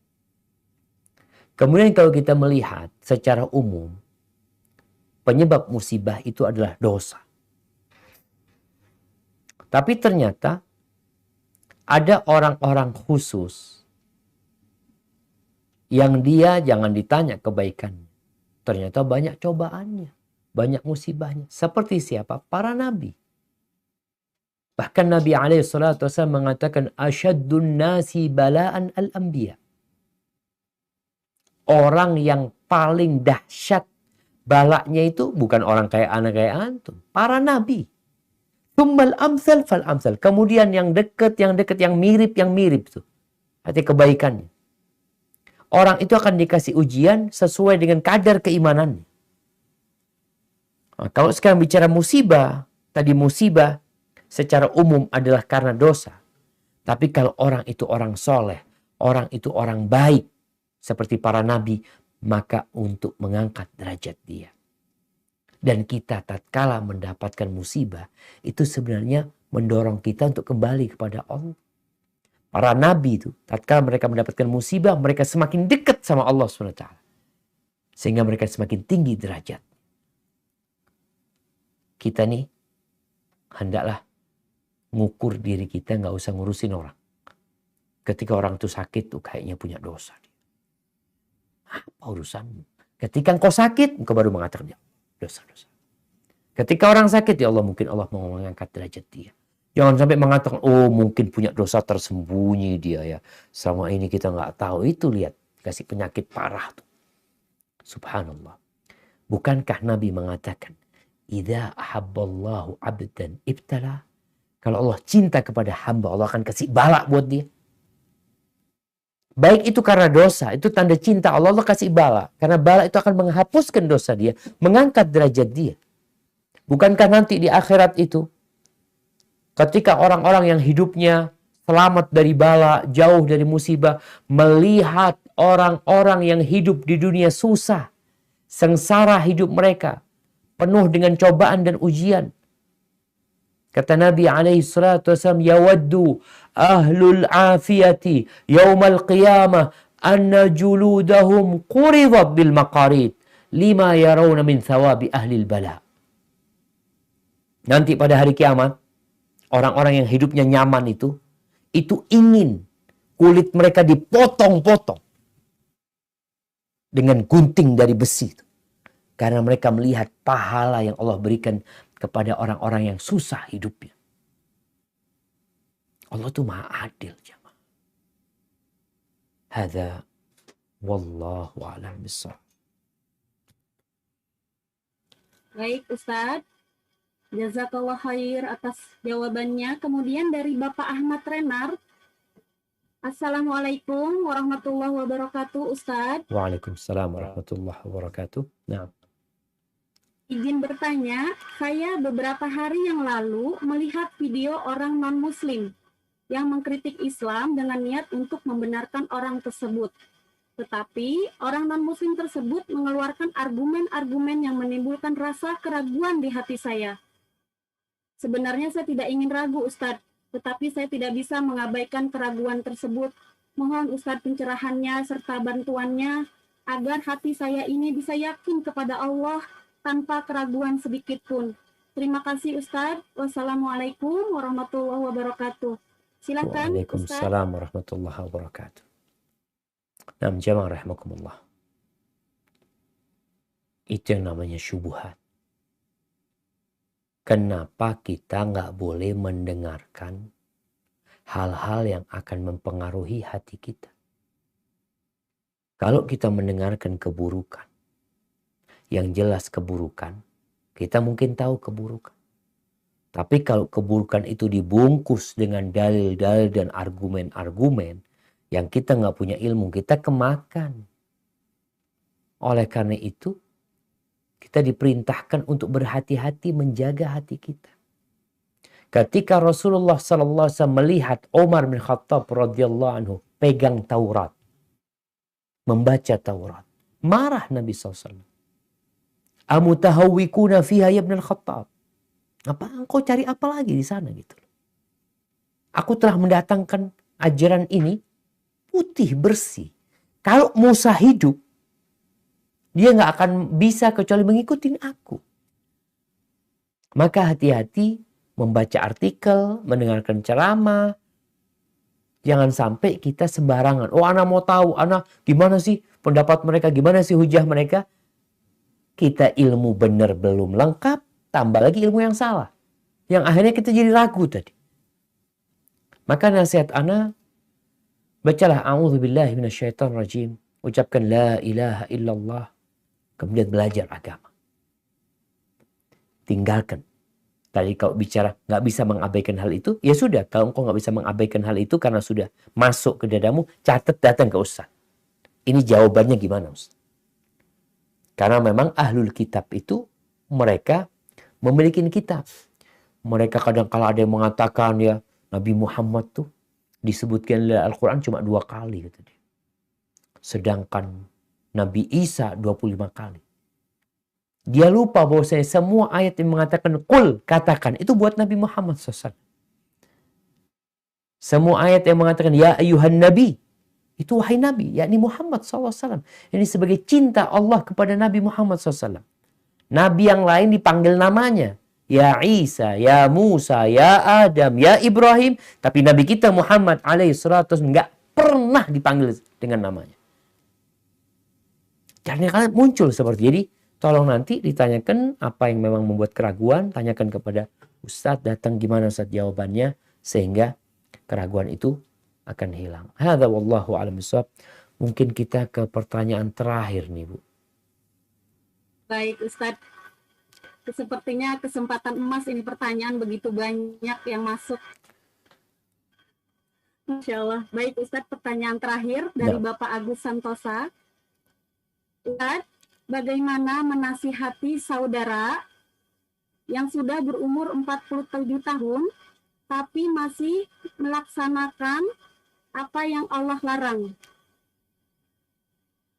Kemudian kalau kita melihat secara umum, penyebab musibah itu adalah dosa. Tapi ternyata ada orang-orang khusus yang dia jangan ditanya kebaikannya. Ternyata banyak cobaannya, banyak musibahnya. Seperti siapa? Para nabi. Bahkan Nabi SAW mengatakan, asyaddun nasi bala'an al-anbiya. Orang yang paling dahsyat balaknya itu bukan orang kayak anak kayak antum. Para nabi. Tsummal amsal fal amsal. Kemudian yang dekat, yang mirip tuh. Arti kebaikannya. Orang itu akan dikasih ujian sesuai dengan kadar keimanannya. Nah, kalau sekarang bicara musibah, tadi musibah secara umum adalah karena dosa. Tapi kalau orang itu orang soleh, orang itu orang baik, seperti para nabi, maka untuk mengangkat derajat dia. Dan kita tatkala mendapatkan musibah, itu sebenarnya mendorong kita untuk kembali kepada Allah. Para nabi itu, tatkala mereka mendapatkan musibah, mereka semakin dekat sama Allah SWT. Sehingga mereka semakin tinggi derajat. Kita nih, hendaklah ngukur diri kita, nggak usah ngurusin orang. Ketika orang itu sakit, tuh kayaknya punya dosa. Apa urusanmu? Ketika engkau sakit, engkau baru mengatakan, dosa-dosa. Ketika orang sakit, ya Allah, mungkin Allah mau mengangkat derajat dia. Jangan sampai mengatakan, oh mungkin punya dosa tersembunyi dia ya. Selama ini kita nggak tahu. Itu lihat, kasih penyakit parah tuh. Subhanallah. Bukankah Nabi mengatakan, idza ahabballahu abdan ibtala. Kalau Allah cinta kepada hamba, Allah akan kasih bala buat dia. Baik itu karena dosa, itu tanda cinta Allah, Allah kasih bala. Karena bala itu akan menghapuskan dosa dia, mengangkat derajat dia. Bukankah nanti di akhirat itu, ketika orang-orang yang hidupnya selamat dari bala, jauh dari musibah, melihat orang-orang yang hidup di dunia susah, sengsara hidup mereka, penuh dengan cobaan dan ujian. Kata Nabi SAW, yawaddu ahlul afiyati yaumal qiyamah anna juludahum quridat bil maqarid lima yarawna min thawabi ahlil bala. Nanti pada hari kiamat, orang-orang yang hidupnya nyaman itu ingin kulit mereka dipotong-potong dengan gunting dari besi. Karena mereka melihat pahala yang Allah berikan kepada orang-orang yang susah hidupnya. Allah itu maha adil, jemaah. Hadza wallahu a'lam bissawab. Baik Ustadz, jazakallah khair atas jawabannya. Kemudian dari Bapak Ahmad Renar, Assalamualaikum warahmatullahi wabarakatuh Ustadz. Waalaikumsalam warahmatullahi wabarakatuh. Nah. Izin bertanya, saya beberapa hari yang lalu melihat video orang non-muslim yang mengkritik Islam dengan niat untuk membenarkan orang tersebut. Tetapi orang non-muslim tersebut mengeluarkan argumen-argumen yang menimbulkan rasa keraguan di hati saya. Sebenarnya saya tidak ingin ragu Ustadz, tetapi saya tidak bisa mengabaikan keraguan tersebut. Mohon Ustadz pencerahannya serta bantuannya agar hati saya ini bisa yakin kepada Allah tanpa keraguan sedikit pun. Terima kasih Ustadz. Wassalamualaikum warahmatullahi wabarakatuh. Silakan. Waalaikumsalam warahmatullahi wabarakatuh. Nah, jamaah rahimakumullah. Itu yang namanya syubhat. Kenapa kita nggak boleh mendengarkan hal-hal yang akan mempengaruhi hati kita. Kalau kita mendengarkan keburukan, yang jelas keburukan, kita mungkin tahu keburukan. Tapi kalau keburukan itu dibungkus dengan dalil-dalil dan argumen-argumen yang kita nggak punya ilmu, kita kemakan. Oleh karena itu, kita diperintahkan untuk berhati-hati menjaga hati kita. Ketika Rasulullah SAW melihat Umar bin Khattab radhiyallahu anhu pegang Taurat, membaca Taurat, marah Nabi SAW. Amutahawwikuna fiha ya ibn al-Khattab. Apa engkau cari apa lagi di sana gitu? Aku telah mendatangkan ajaran ini putih bersih. Kalau Musa hidup, dia nggak akan bisa kecuali mengikuti aku. Maka hati-hati membaca artikel, mendengarkan ceramah. Jangan sampai kita sembarangan. Oh, ana mau tahu, ana gimana sih pendapat mereka, gimana sih hujah mereka. Kita ilmu benar belum lengkap, tambah lagi ilmu yang salah. Yang akhirnya kita jadi ragu tadi. Maka nasihat ana, bacalah a'udzubillahi minasyaitonirrajim. Ucapkan la ilaha illallah. Kemudian belajar agama. Tinggalkan. Tadi kalau bicara nggak bisa mengabaikan hal itu, ya sudah. Kalau engkau nggak bisa mengabaikan hal itu karena sudah masuk ke dadamu, catat datang ke Ustaz. Ini jawabannya gimana Ustaz? Karena memang ahlul kitab itu mereka memiliki kitab. Mereka kadang kala ada yang mengatakan ya Nabi Muhammad tuh disebutkan dalam Al-Quran cuma 2 kali. Gitu. Sedangkan Nabi Isa 25 kali. Dia lupa bahwasanya semua ayat yang mengatakan qul, katakan, itu buat Nabi Muhammad SAW. Semua ayat yang mengatakan ya ayuhan nabi, itu wahai Nabi, yakni Muhammad SAW. Ini sebagai cinta Allah kepada Nabi Muhammad SAW. Nabi yang lain dipanggil namanya. Ya Isa, ya Musa, ya Adam, ya Ibrahim. Tapi Nabi kita Muhammad alaihissalam nggak pernah dipanggil dengan namanya. Karena kalian muncul seperti jadi. Tolong nanti ditanyakan apa yang memang membuat keraguan. Tanyakan kepada Ustadz, datang gimana Ustadz jawabannya. Sehingga keraguan itu akan hilang. Hadza wallahu a'lam bishawab. Mungkin kita ke pertanyaan terakhir nih Bu. Baik Ustadz. Sepertinya kesempatan emas ini, pertanyaan begitu banyak yang masuk. Masya Allah. Baik Ustadz, pertanyaan terakhir dari Bapak Agus Santosa. Ustadz, bagaimana menasihati saudara yang sudah berumur 47 tahun tapi masih melaksanakan apa yang Allah larang?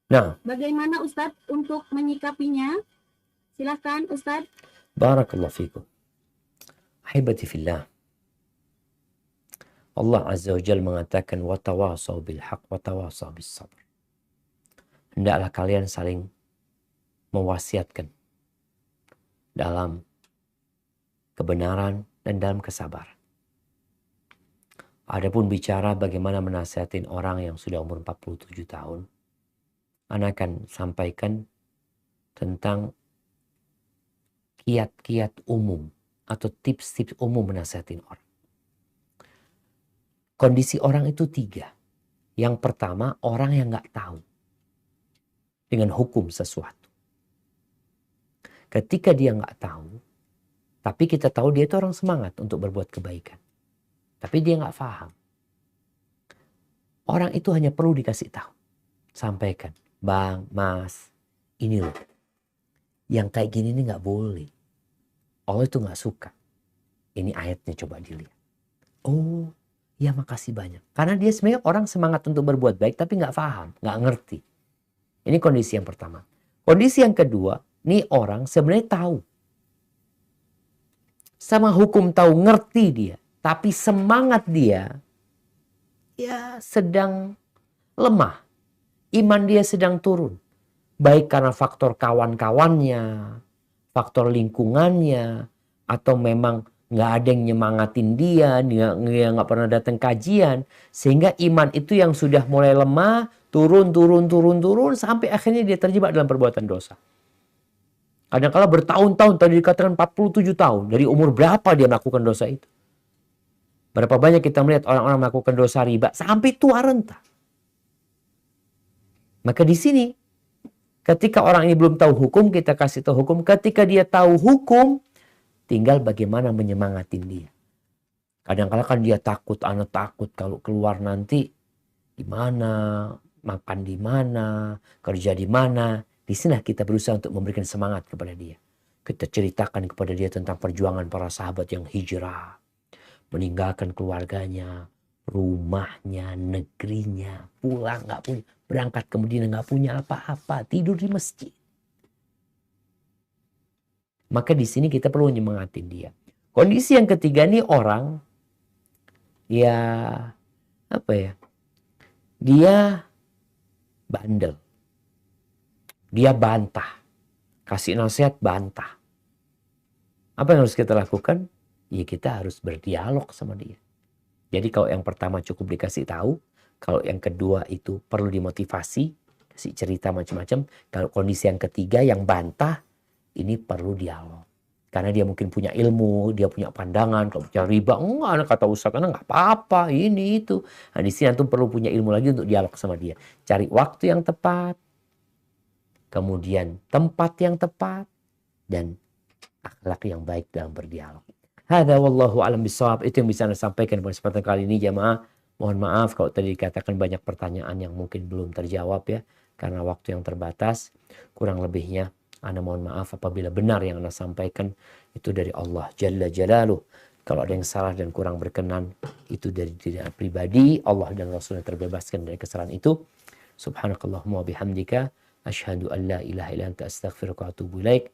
Nah, bagaimana Ustadz untuk menyikapinya? Silakan Ustadz. Barakallahu fikum. Ahibati fillah. Allah Azza wa Jalla mengatakan wa tawasaw bil haqq wa tawasaw bis sabr. Hendaklah kalian saling mewasiatkan dalam kebenaran dan dalam kesabaran. Adapun bicara bagaimana menasihatin orang yang sudah umur 47 tahun, Ana akan sampaikan tentang kiat-kiat umum atau tips-tips umum menasihatin orang. Kondisi orang itu 3. Yang pertama, orang yang nggak tahu dengan hukum sesuatu. Ketika dia nggak tahu, tapi kita tahu dia itu orang semangat untuk berbuat kebaikan. Tapi dia nggak paham. Orang itu hanya perlu dikasih tahu. Sampaikan, Bang, Mas, ini loh. Yang kayak gini ini nggak boleh. Allah itu nggak suka. Ini ayatnya coba dilihat. Oh, ya makasih banyak. Karena dia sebenarnya orang semangat untuk berbuat baik tapi nggak paham, nggak ngerti. Ini kondisi yang pertama. Kondisi yang kedua, nih orang sebenarnya tahu. Sama hukum tahu, ngerti dia. Tapi semangat dia ya sedang lemah. Iman dia sedang turun. Baik karena faktor kawan-kawannya, faktor lingkungannya, atau memang nggak ada yang nyemangatin dia nggak pernah datang kajian. Sehingga iman itu yang sudah mulai lemah, turun, sampai akhirnya dia terjebak dalam perbuatan dosa. Kadang-kala bertahun-tahun, tadi dikatakan 47 tahun. Dari umur berapa dia melakukan dosa itu? Berapa banyak kita melihat orang-orang melakukan dosa riba sampai tua renta. Maka di sini, ketika orang ini belum tahu hukum, kita kasih tahu hukum. Ketika dia tahu hukum, tinggal bagaimana menyemangatin dia. Kadang-kadang kan dia takut, anak takut kalau keluar nanti di mana, makan di mana, kerja di mana. Di sini kita berusaha untuk memberikan semangat kepada dia. Kita ceritakan kepada dia tentang perjuangan para sahabat yang hijrah, meninggalkan keluarganya, rumahnya, negerinya, pulang nggak punya, berangkat ke Madinah nggak punya apa-apa, tidur di masjid. Maka di sini kita perlu nyemangatin dia. Kondisi yang ketiga nih orang, ya apa ya? Dia bandel, dia bantah, kasih nasihat bantah. Apa yang harus kita lakukan? Ya kita harus berdialog sama dia. Jadi kalau yang pertama cukup dikasih tahu, kalau yang kedua itu perlu dimotivasi, kasih cerita macam-macam. Kalau kondisi yang ketiga yang bantah, ini perlu dialog. Karena dia mungkin punya ilmu, dia punya pandangan. Kalau bicara riba, enggak, kata Ustaz, karena enggak apa-apa, ini itu. Nah di sini antum perlu punya ilmu lagi untuk dialog sama dia. Cari waktu yang tepat, kemudian tempat yang tepat, dan akhlak yang baik dalam berdialog. Hadza wallahu alam bisawab. Itu yang bisa Anda sampaikan pada kesempatan kali ini jamaah. Mohon maaf kalau tadi dikatakan banyak pertanyaan yang mungkin belum terjawab ya, karena waktu yang terbatas. Kurang lebihnya Anda mohon maaf apabila benar yang Anda sampaikan itu dari Allah Jalla Jalaluh. Kalau ada yang salah dan kurang berkenan, itu dari diri Anda pribadi. Allah dan Rasulnya terbebaskan dari kesalahan itu. Subhanakallahumma wa bihamdika asyhadu an la ilaha illa anta astaghfiruka wa atubu ilaik.